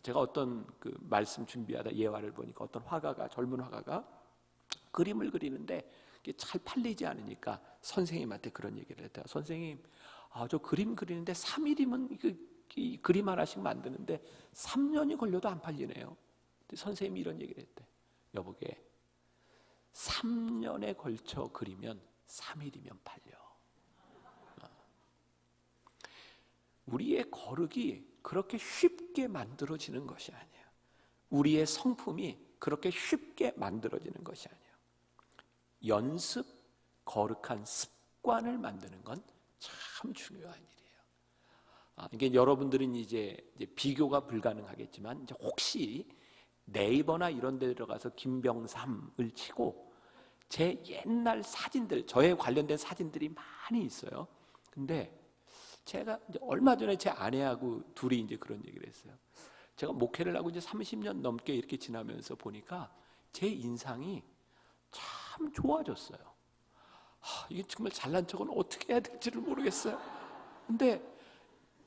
제가 어떤 그 말씀 준비하다 예화를 보니까 어떤 화가가, 젊은 화가가 그림을 그리는데 잘 팔리지 않으니까 선생님한테 그런 얘기를 했대요. 선생님, 저 그림 그리는데 3일이면 이 그림 하나씩 만드는데 3년이 걸려도 안 팔리네요. 근데 선생님이 이런 얘기를 했대. 여보게, 3년에 걸쳐 그리면 3일이면 팔려. 우리의 거룩이 그렇게 쉽게 만들어지는 것이 아니에요. 우리의 성품이 그렇게 쉽게 만들어지는 것이 아니에요. 연습, 거룩한 습관을 만드는 건 참 중요한 일이에요. 이게 여러분들은 이제 비교가 불가능하겠지만 이제 혹시 네이버나 이런 데 들어가서 김병삼을 치고 제 옛날 사진들, 저에 관련된 사진들이 많이 있어요. 근데 제가 이제 얼마 전에 제 아내하고 둘이 이제 그런 얘기를 했어요. 제가 목회를 하고 이제 30년 넘게 이렇게 지나면서 보니까 제 인상이 참 좋아졌어요. 이게 정말 잘난 척은 어떻게 해야 될지를 모르겠어요. 근데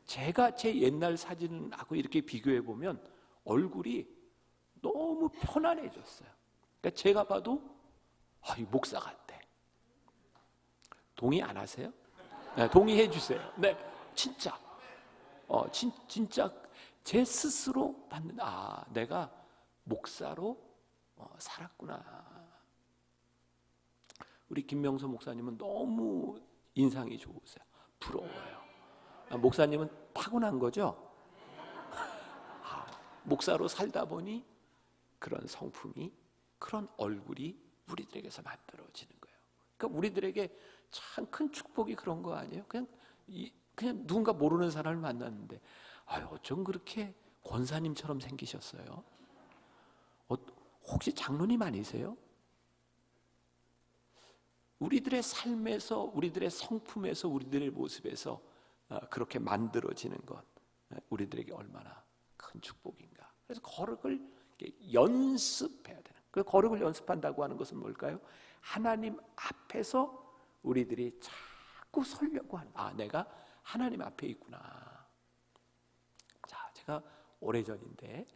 제가 제 옛날 사진하고 이렇게 비교해 보면 얼굴이 너무 편안해졌어요. 그러니까 제가 봐도 이 목사 같대. 동의 안 하세요? 네, 동의해 주세요. 네, 진짜, 진짜 제 스스로 받는 내가 목사로 살았구나. 우리 김명수 목사님은 너무 인상이 좋으세요. 부러워요. 목사님은 타고난 거죠? 목사로 살다 보니 그런 성품이, 그런 얼굴이 우리들에게서 만들어지는 거예요. 그러니까 우리들에게 참 큰 축복이 그런 거 아니에요? 그냥 누군가 모르는 사람을 만났는데 어쩜 그렇게 권사님처럼 생기셨어요? 혹시 장로님 아니세요? 우리들의 삶에서, 우리들의 성품에서, 우리들의 모습에서 그렇게 만들어지는 것, 우리들에게 얼마나 큰 축복인가. 그래서 거룩을 연습해야 되는. 그 거룩을 연습한다고 하는 것은 뭘까요? 하나님 앞에서 우리들이 자꾸 서려고 하는, 내가 하나님 앞에 있구나. 자, 제가 오래전인데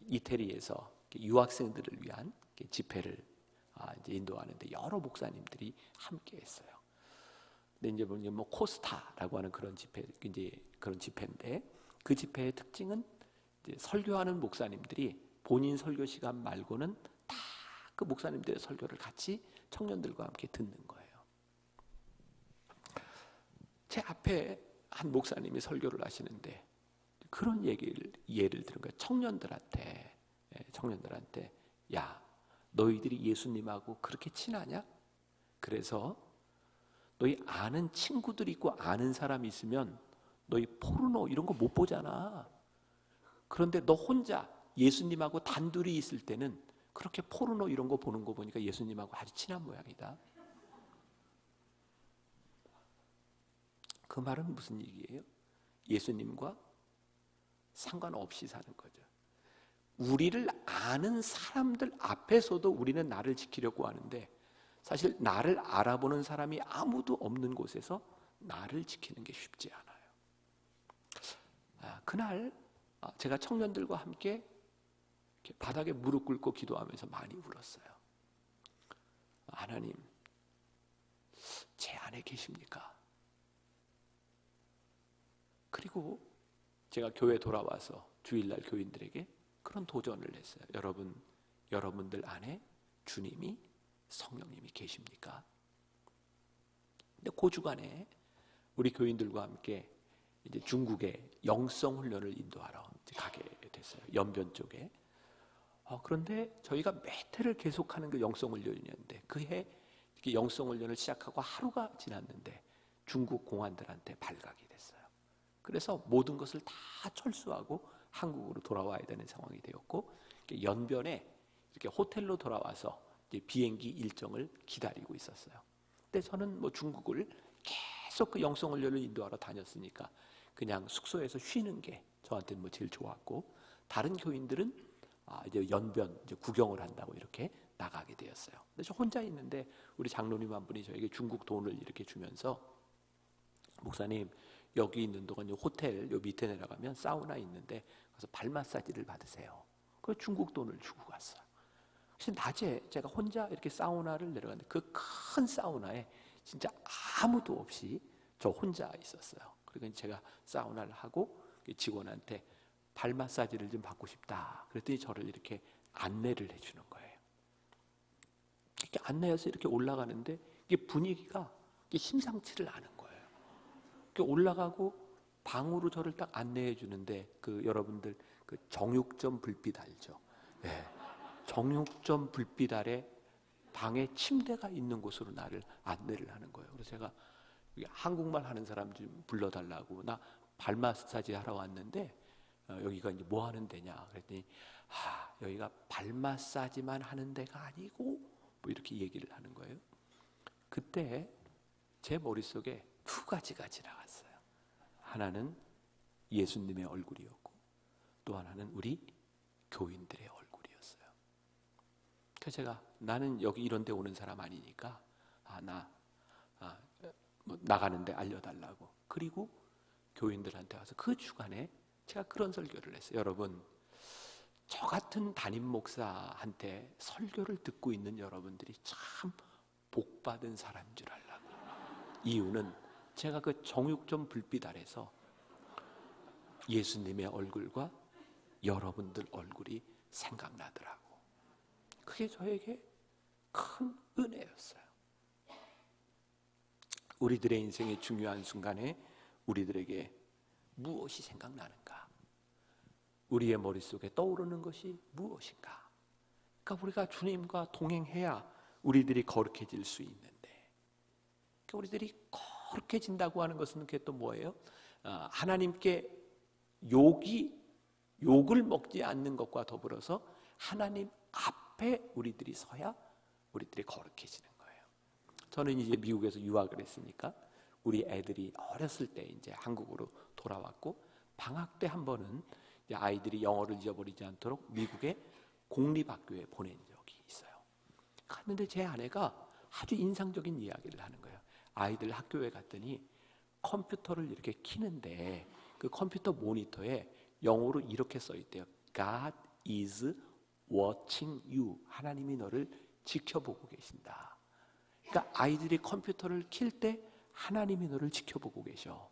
이태리에서 유학생들을 위한 집회를 이제 인도하는데 여러 목사님들이 함께 했어요. 근데 이제 뭐 코스타라고 하는 그런 집회, 이제 그런 집회인데 그 집회의 특징은 이제 설교하는 목사님들이 본인 설교 시간 말고는 다 그 목사님들의 설교를 같이 청년들과 함께 듣는 거예요. 제 앞에 한 목사님이 설교를 하시는데 그런 예를 들은 거예요. 청년들한테 야, 너희들이 예수님하고 그렇게 친하냐? 그래서 너희 아는 친구들 있고 아는 사람이 있으면 너희 포르노 이런 거 못 보잖아. 그런데 너 혼자 예수님하고 단둘이 있을 때는 그렇게 포르노 이런 거 보는 거 보니까 예수님하고 아주 친한 모양이다. 그 말은 무슨 얘기예요? 예수님과 상관없이 사는 거죠. 우리를 아는 사람들 앞에서도 우리는 나를 지키려고 하는데 사실 나를 알아보는 사람이 아무도 없는 곳에서 나를 지키는 게 쉽지 않아요. 그날 제가 청년들과 함께 이렇게 바닥에 무릎 꿇고 기도하면서 많이 울었어요. 하나님, 제 안에 계십니까? 그리고 제가 교회 돌아와서 주일날 교인들에게 그런 도전을 했어요. 여러분들 안에 주님이 성령님이 계십니까? 근데 그 주간에 우리 교인들과 함께 이제 중국에 영성 훈련을 인도하러 가게 됐어요. 연변 쪽에. 그런데 저희가 몇 해를 계속하는 그 영성 훈련이었는데 그해 영성 훈련을 시작하고 하루가 지났는데 중국 공안들한테 발각이 됐어요. 그래서 모든 것을 다 철수하고 한국으로 돌아와야 되는 상황이 되었고 연변에 이렇게 호텔로 돌아와서 이제 비행기 일정을 기다리고 있었어요. 근데 저는 뭐 중국을 계속 그 영성 훈련을 인도하러 다녔으니까 그냥 숙소에서 쉬는 게 저한테는 뭐 제일 좋았고 다른 교인들은 이제 연변 이제 구경을 한다고 이렇게 나가게 되었어요. 근데 저 혼자 있는데 우리 장로님 한 분이 저에게 중국 돈을 이렇게 주면서 목사님 여기 있는 동안 요 호텔 요 밑에 내려가면 사우나 있는데 가서 발 마사지를 받으세요. 그 중국 돈을 주고 갔어요. 그래서 낮에 제가 혼자 이렇게 사우나를 내려갔는데 그 큰 사우나에 진짜 아무도 없이 저 혼자 있었어요. 그러니까 제가 사우나를 하고 직원한테 발 마사지를 좀 받고 싶다. 그랬더니 저를 이렇게 안내를 해주는 거예요. 이렇게 안내해서 이렇게 올라가는데 이게 분위기가 이게 심상치를 않은 거예요. 이렇게 올라가고 방으로 저를 딱 안내해 주는데 그 여러분들 그 정육점 불빛 알죠? 네. 정육점 불빛 아래 방에 침대가 있는 곳으로 나를 안내를 하는 거예요. 그래서 제가 한국말 하는 사람 좀 불러달라고 나 발 마사지 하러 왔는데 여기가 이제 뭐 하는 데냐 그랬더니 여기가 발 마사지만 하는 데가 아니고 뭐 이렇게 얘기를 하는 거예요. 그때 제 머릿속에 두 가지가 지나갔어요. 하나는 예수님의 얼굴이었고 또 하나는 우리 교인들의 얼굴이었어요. 그래서 제가 나는 여기 이런 데 오는 사람 아니니까 뭐 나가는데 알려달라고. 그리고 교인들한테 와서 그 주간에 제가 그런 설교를 했어요. 여러분 저 같은 담임 목사한테 설교를 듣고 있는 여러분들이 참 복받은 사람인 줄 알라고. 이유는 제가 그 정육점 불빛 아래서 예수님의 얼굴과 여러분들 얼굴이 생각나더라고. 그게 저에게 큰 은혜였어요. 우리들의 인생의 중요한 순간에 우리들에게 무엇이 생각나는가? 우리의 머릿속에 떠오르는 것이 무엇인가? 그러니까 우리가 주님과 동행해야 우리들이 거룩해질 수 있는데 그러니까 우리들이 거룩해진다고 하는 것은 그게 또 뭐예요? 하나님께 욕을 먹지 않는 것과 더불어서 하나님 앞에 우리들이 서야 우리들이 거룩해지는 거예요. 저는 이제 미국에서 유학을 했으니까 우리 애들이 어렸을 때 이제 한국으로 돌아왔고 방학 때 한 번은 이제 아이들이 영어를 잊어버리지 않도록 미국의 공립학교에 보낸 적이 있어요. 갔는데 제 아내가 아주 인상적인 이야기를 하는 거예요. 아이들 학교에 갔더니 컴퓨터를 이렇게 키는데 그 컴퓨터 모니터에 영어로 이렇게 써 있대요. God is watching you. 하나님이 너를 지켜보고 계신다. 그러니까 아이들이 컴퓨터를 킬 때 하나님이 너를 지켜보고 계셔.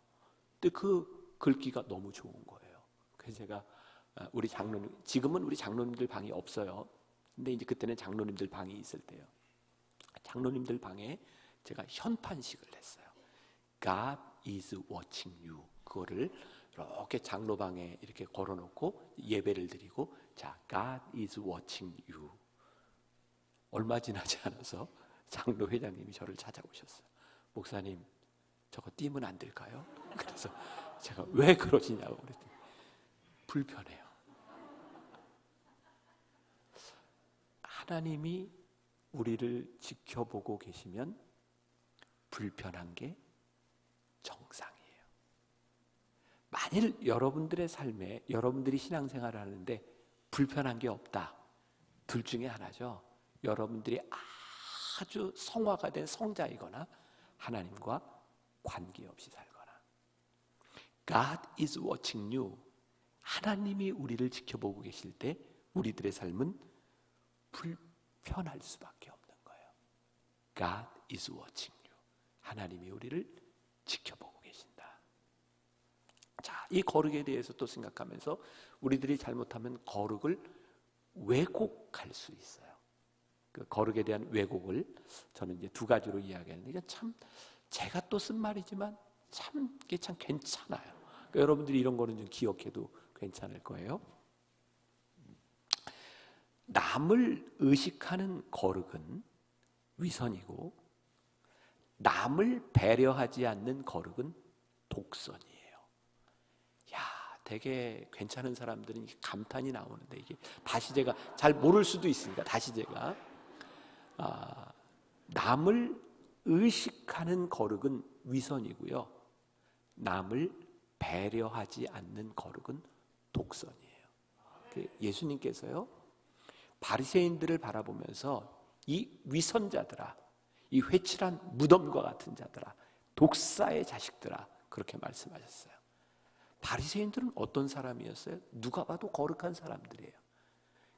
근데 그 글귀가 너무 좋은 거예요. 그래서 제가 우리 장로님, 지금은 우리 장로님들 방이 없어요. 근데 이제 그때는 장로님들 방이 있을 때요. 장로님들 방에 제가 현판식을 했어요. God is watching you. 그거를 이렇게 장로방에 이렇게 걸어놓고 예배를 드리고 자, God is watching you. 얼마 지나지 않아서 장로 회장님이 저를 찾아오셨어요. 목사님, 저거 띄면 안 될까요? 그래서 제가 왜 그러시냐고 그랬더니 불편해요. 하나님이 우리를 지켜보고 계시면 불편한 게 정상이에요. 만일 여러분들의 삶에 여러분들이 신앙생활을 하는데 불편한 게 없다. 둘 중에 하나죠. 여러분들이 아주 성화가 된 성자이거나 하나님과 관계없이 살거나. God is watching you. 하나님이 우리를 지켜보고 계실 때 우리들의 삶은 불편할 수밖에 없는 거예요. God is watching you. 하나님이 우리를 지켜보고 계신다. 자, 이 거룩에 대해서 또 생각하면서 우리들이 잘못하면 거룩을 왜곡할 수 있어요. 그 거룩에 대한 왜곡을 저는 이제 두 가지로 이야기하는데, 이게 참 제가 또 쓴 말이지만 참 이게 참 괜찮아요. 그러니까 여러분들이 이런 거는 좀 기억해도 괜찮을 거예요. 남을 의식하는 거룩은 위선이고, 남을 배려하지 않는 거룩은 독선이에요. 야, 되게 괜찮은 사람들은 감탄이 나오는데, 이게 다시 제가 잘 모를 수도 있으니까 다시 제가 남을 의식하는 거룩은 위선이고요, 남을 배려하지 않는 거룩은 독선이에요. 예수님께서요, 바리새인들을 바라보면서 이 위선자들아, 이 회칠한 무덤과 같은 자들아, 독사의 자식들아, 그렇게 말씀하셨어요. 바리새인들은 어떤 사람이었어요? 누가 봐도 거룩한 사람들이에요.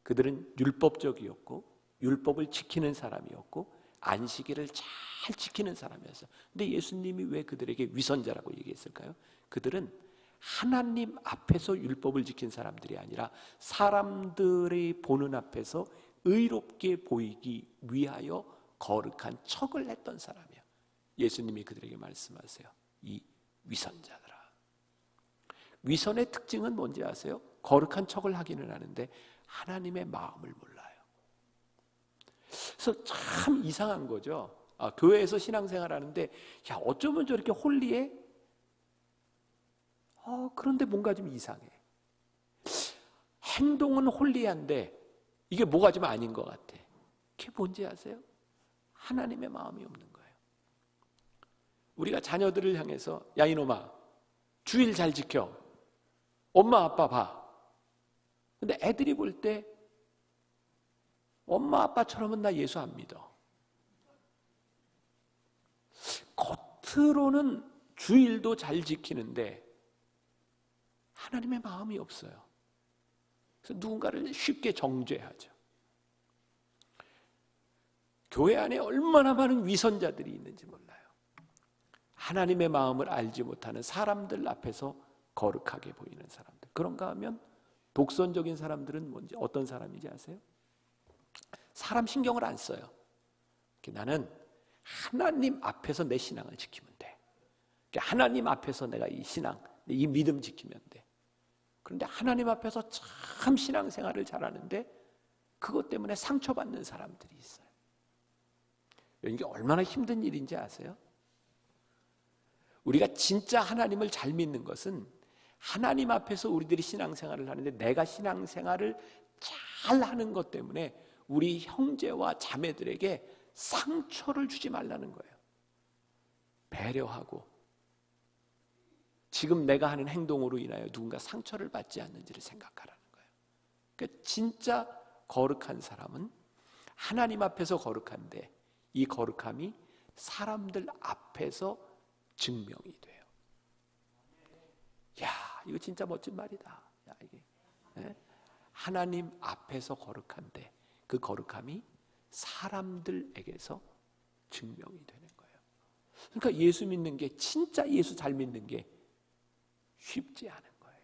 그들은 율법적이었고 율법을 지키는 사람이었고 안식일을 잘 지키는 사람이었어요. 근데 예수님이 왜 그들에게 위선자라고 얘기했을까요? 그들은 하나님 앞에서 율법을 지킨 사람들이 아니라 사람들의 보는 앞에서 의롭게 보이기 위하여 거룩한 척을 했던 사람이에요. 예수님이 그들에게 말씀하세요. 이 위선자들아. 위선의 특징은 뭔지 아세요? 거룩한 척을 하기는 하는데 하나님의 마음을 몰라요. 그래서 참 이상한 거죠. 교회에서 신앙생활 하는데, 야, 어쩌면 저렇게 홀리해? 그런데 뭔가 좀 이상해. 행동은 홀리한데 이게 뭐가 좀 아닌 것 같아. 그게 뭔지 아세요? 하나님의 마음이 없는 거예요. 우리가 자녀들을 향해서, 야 이놈아, 주일 잘 지켜, 엄마 아빠 봐. 근데 애들이 볼 때 엄마 아빠처럼은 나 예수 안 믿어. 겉으로는 주일도 잘 지키는데 하나님의 마음이 없어요. 그래서 누군가를 쉽게 정죄하죠. 교회 안에 얼마나 많은 위선자들이 있는지 몰라요. 하나님의 마음을 알지 못하는 사람들 앞에서 거룩하게 보이는 사람들. 그런가 하면 독선적인 사람들은 뭔지, 어떤 사람인지 아세요? 사람 신경을 안 써요. 나는 하나님 앞에서 내 신앙을 지키면 돼. 하나님 앞에서 내가 이 신앙, 이 믿음 지키면 돼. 그런데 하나님 앞에서 참 신앙생활을 잘하는데 그것 때문에 상처받는 사람들이 있어요. 이게 얼마나 힘든 일인지 아세요? 우리가 진짜 하나님을 잘 믿는 것은 하나님 앞에서 우리들이 신앙생활을 하는데 내가 신앙생활을 잘 하는 것 때문에 우리 형제와 자매들에게 상처를 주지 말라는 거예요. 배려하고 지금 내가 하는 행동으로 인하여 누군가 상처를 받지 않는지를 생각하라는 거예요. 그러니까 진짜 거룩한 사람은 하나님 앞에서 거룩한데 이 거룩함이 사람들 앞에서 증명이 돼요. 야, 이거 진짜 멋진 말이다. 야, 이게 하나님 앞에서 거룩한데 그 거룩함이 사람들에게서 증명이 되는 거예요. 그러니까 예수 믿는 게, 진짜 예수 잘 믿는 게 쉽지 않은 거예요.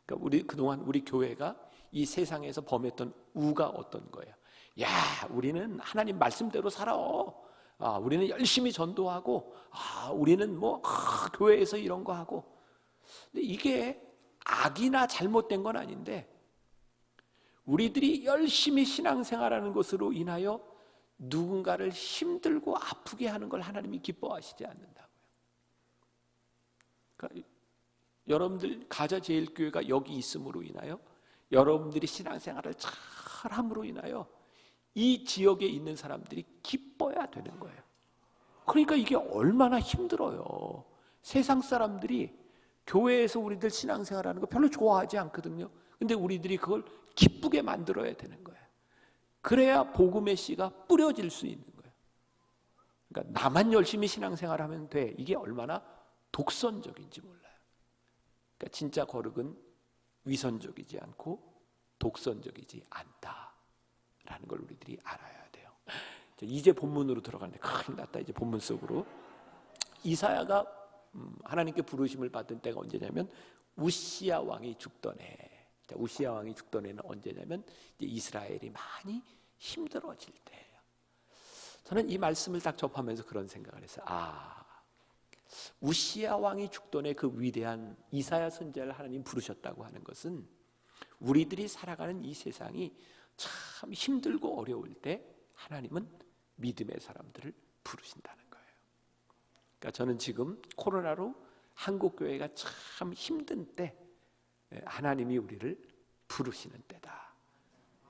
그러니까 그동안 우리 교회가 이 세상에서 범했던 우가 어떤 거예요? 야, 우리는 하나님 말씀대로 살아. 우리는 열심히 전도하고, 우리는 교회에서 이런 거 하고. 근데 이게 악이나 잘못된 건 아닌데, 우리들이 열심히 신앙생활하는 것으로 인하여 누군가를 힘들고 아프게 하는 걸 하나님이 기뻐하시지 않는다고요. 그러니까 여러분들 가자제일교회가 여기 있음으로 인하여, 여러분들이 신앙생활을 잘함으로 인하여 이 지역에 있는 사람들이 기뻐야 되는 거예요. 그러니까 이게 얼마나 힘들어요. 세상 사람들이 교회에서 우리들 신앙생활하는 거 별로 좋아하지 않거든요. 근데 우리들이 그걸 기쁘게 만들어야 되는 거예요. 그래야 복음의 씨가 뿌려질 수 있는 거예요. 그러니까 나만 열심히 신앙생활하면 돼. 이게 얼마나 독선적인지 몰라요. 그러니까 진짜 거룩은 위선적이지 않고 독선적이지 않다라는 걸 우리들이 알아야 돼요. 이제 본문으로 들어가는데 큰일 났다. 이제 본문 속으로. 이사야가 하나님께 부르심을 받은 때가 언제냐면 우시야 왕이 죽던 해. 우시야 왕이 죽던 해는 언제냐면 이제 이스라엘이 많이 힘들어질 때예요. 저는 이 말씀을 딱 접하면서 그런 생각을 했어요. 우시야 왕이 죽던에 그 위대한 이사야 선지자를 하나님 부르셨다고 하는 것은 우리들이 살아가는 이 세상이 참 힘들고 어려울 때 하나님은 믿음의 사람들을 부르신다는 거예요. 그러니까 저는 지금 코로나로 한국 교회가 참 힘든 때 하나님이 우리를 부르시는 때다.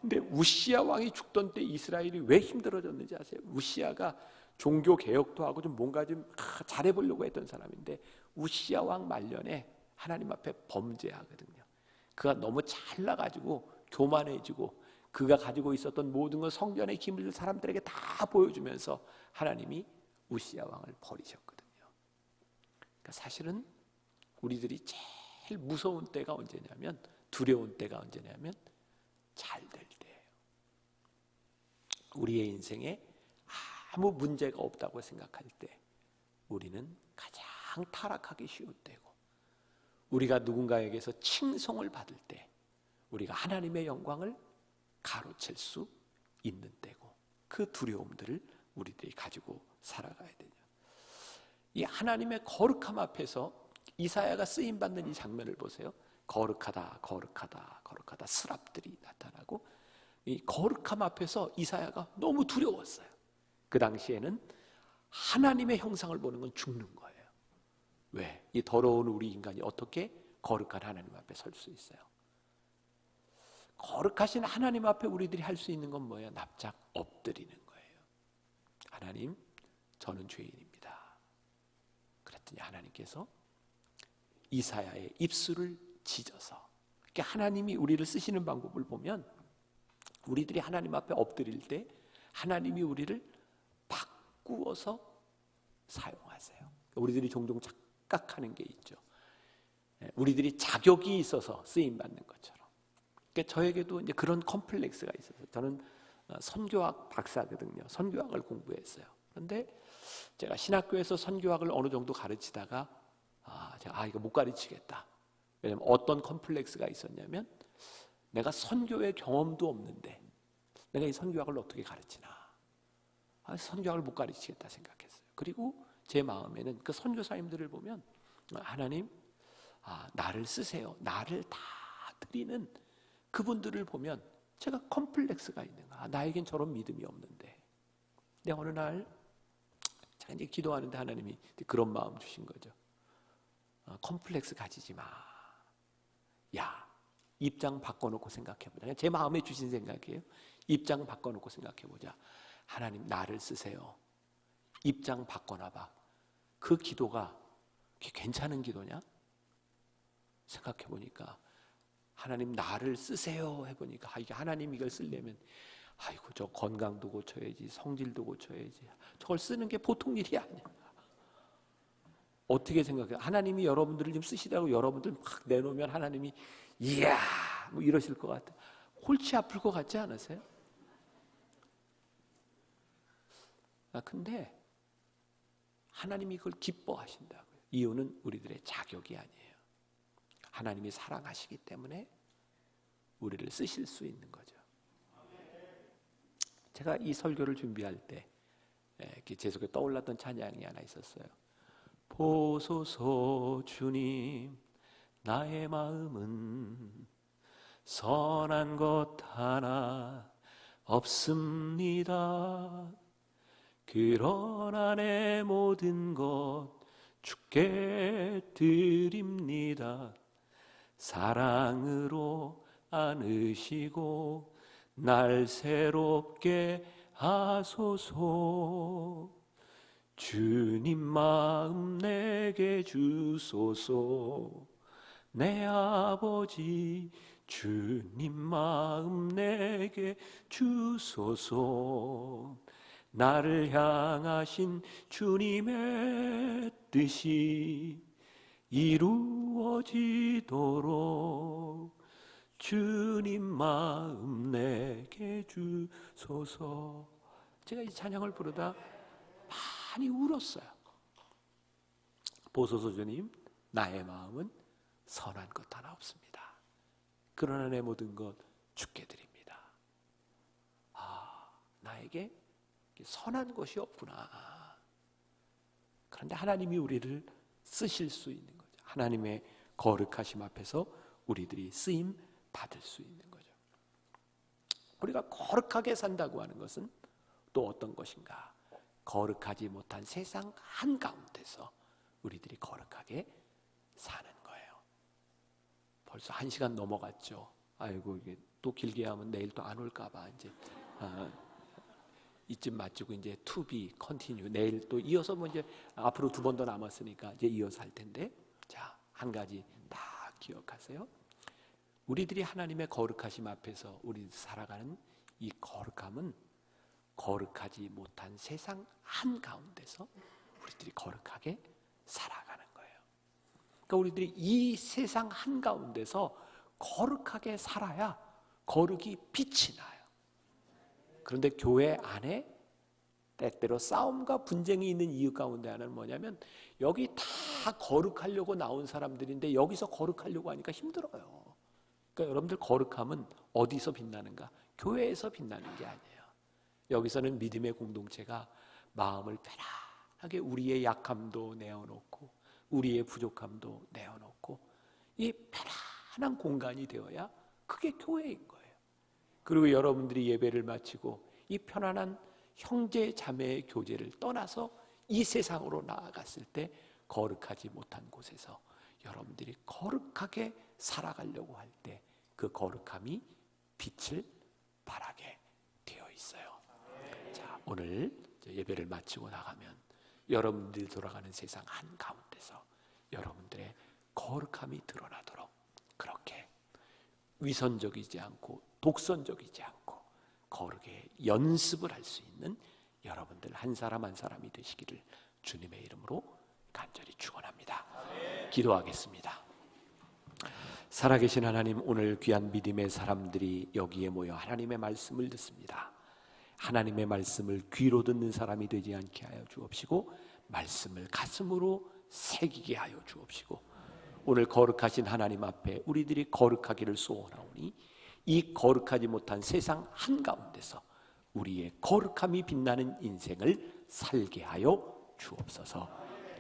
근데 우시야 왕이 죽던 때 이스라엘이 왜 힘들어졌는지 아세요? 우시야가 종교 개혁도 하고 좀 뭔가 좀 잘해보려고 했던 사람인데 우시야 왕 말년에 하나님 앞에 범죄하거든요. 그가 너무 잘나가지고 교만해지고 그가 가지고 있었던 모든 것, 성전의 기밀을 사람들에게 다 보여주면서 하나님이 우시야 왕을 버리셨거든요. 그러니까 사실은 우리들이 제일 무서운 때가 언제냐면, 두려운 때가 언제냐면 잘 될 때예요. 우리의 인생에 아무 문제가 없다고 생각할 때 우리는 가장 타락하기 쉬운 때고, 우리가 누군가에게서 칭송을 받을 때 우리가 하나님의 영광을 가로챌 수 있는 때고, 그 두려움들을 우리들이 가지고 살아가야 되죠. 이 하나님의 거룩함 앞에서 이사야가 쓰임받는 이 장면을 보세요. 거룩하다, 거룩하다, 거룩하다 스랍들이 나타나고, 이 거룩함 앞에서 이사야가 너무 두려웠어요. 그 당시에는 하나님의 형상을 보는 건 죽는 거예요. 왜? 이 더러운 우리 인간이 어떻게 거룩한 하나님 앞에 설 수 있어요? 거룩하신 하나님 앞에 우리들이 할 수 있는 건 뭐예요? 납작 엎드리는 거예요. 하나님, 저는 죄인입니다. 그랬더니 하나님께서 이사야의 입술을 찢어서, 그러니까 하나님이 우리를 쓰시는 방법을 보면 우리들이 하나님 앞에 엎드릴 때 하나님이 우리를 바꾸어서 사용하세요. 우리들이 종종 착각하는 게 있죠. 우리들이 자격이 있어서 쓰임받는 것처럼. 그러니까 저에게도 이제 그런 컴플렉스가 있어서, 저는 선교학 박사거든요. 선교학을 공부했어요. 그런데 제가 신학교에서 선교학을 어느 정도 가르치다가 제가 이거 못 가르치겠다. 왜냐면 어떤 컴플렉스가 있었냐면, 내가 선교의 경험도 없는데 내가 이 선교학을 어떻게 가르치나. 선교학을 못 가르치겠다 생각했어요. 그리고 제 마음에는 그 선교사님들을 보면 하나님, 나를 쓰세요. 나를 다 드리는 그분들을 보면 제가 컴플렉스가 있는 거야. 나에겐 저런 믿음이 없는데. 근데 어느 날 제가 이제 기도하는데 하나님이 그런 마음 주신 거죠. 컴플렉스 가지지 마. 야, 입장 바꿔놓고 생각해보자. 제 마음에 주신 생각이에요. 입장 바꿔놓고 생각해보자. 하나님, 나를 쓰세요. 입장 바꿔놔봐. 그 기도가 그게 괜찮은 기도냐? 생각해보니까 하나님, 나를 쓰세요 해보니까 이게 하나님 이걸 쓰려면 저 건강도 고쳐야지, 성질도 고쳐야지. 저걸 쓰는 게 보통 일이 아니야. 어떻게 생각해요? 하나님이 여러분들을 좀 쓰시라고 여러분들 막 내놓으면 하나님이 이야 뭐 이러실 것 같아요. 골치 아플 것 같지 않으세요? 근데 하나님이 그걸 기뻐하신다고요. 이유는 우리들의 자격이 아니에요. 하나님이 사랑하시기 때문에 우리를 쓰실 수 있는 거죠. 제가 이 설교를 준비할 때 제 속에 떠올랐던 찬양이 하나 있었어요. 보소서 주님, 나의 마음은 선한 것 하나 없습니다. 그러나 내 모든 것 주께 드립니다. 사랑으로 안으시고 날 새롭게 하소서. 주님 마음 내게 주소서. 내 아버지 주님 마음 내게 주소서. 나를 향하신 주님의 뜻이 이루어지도록 주님 마음 내게 주소서. 제가 이 찬양을 부르다 많이 울었어요. 보소서 주님, 나의 마음은 선한 것 하나 없습니다. 그러나 내 모든 것 주께 드립니다. 나에게 선한 것이 없구나. 그런데 하나님이 우리를 쓰실 수 있는 거죠. 하나님의 거룩하심 앞에서 우리들이 쓰임 받을 수 있는 거죠. 우리가 거룩하게 산다고 하는 것은 또 어떤 것인가? 거룩하지 못한 세상 한가운데서 우리들이 거룩하게 사는 거예요. 벌써 1시간 넘어갔죠. 아이고, 이게 또 길게 하면 내일 또 안 올까봐 이제 이쯤 마치고 이제 to be continue, 내일 또 이어서 뭐 이제 앞으로 2번 더 남았으니까 이제 이어서 할 텐데, 자, 한 가지 다 기억하세요. 우리들이 하나님의 거룩하심 앞에서 우리 살아가는 이 거룩함은 거룩하지 못한 세상 한가운데서 우리들이 거룩하게 살아가는 거예요. 그러니까 우리들이 이 세상 한가운데서 거룩하게 살아야 거룩이 빛이 나요. 그런데 교회 안에 때때로 싸움과 분쟁이 있는 이유 가운데 하나는 뭐냐면, 여기 다 거룩하려고 나온 사람들인데 여기서 거룩하려고 하니까 힘들어요. 그러니까 여러분들, 거룩함은 어디서 빛나는가? 교회에서 빛나는 게 아니에요. 여기서는 믿음의 공동체가 마음을 편안하게 우리의 약함도 내어놓고 우리의 부족함도 내어놓고 이 편안한 공간이 되어야 그게 교회인 거예요. 그리고 여러분들이 예배를 마치고 이 편안한 형제 자매의 교제를 떠나서 이 세상으로 나아갔을 때 거룩하지 못한 곳에서 여러분들이 거룩하게 살아가려고 할 때 그 거룩함이 빛을 발하게 되어 있어요. 자, 오늘 예배를 마치고 나가면 여러분들이 돌아가는 세상 한가운데서 여러분들의 거룩함이 드러나도록 그렇게 위선적이지 않고 독선적이지 않고 거룩의 연습을 할 수 있는 여러분들 한 사람 한 사람이 되시기를 주님의 이름으로 간절히 축원합니다. 기도하겠습니다. 살아계신 하나님, 오늘 귀한 믿음의 사람들이 여기에 모여 하나님의 말씀을 듣습니다. 하나님의 말씀을 귀로 듣는 사람이 되지 않게 하여 주옵시고 말씀을 가슴으로 새기게 하여 주옵시고, 오늘 거룩하신 하나님 앞에 우리들이 거룩하기를 소원하오니 이 거룩하지 못한 세상 한가운데서 우리의 거룩함이 빛나는 인생을 살게 하여 주옵소서.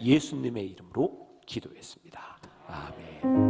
예수님의 이름으로 기도했습니다. 아멘.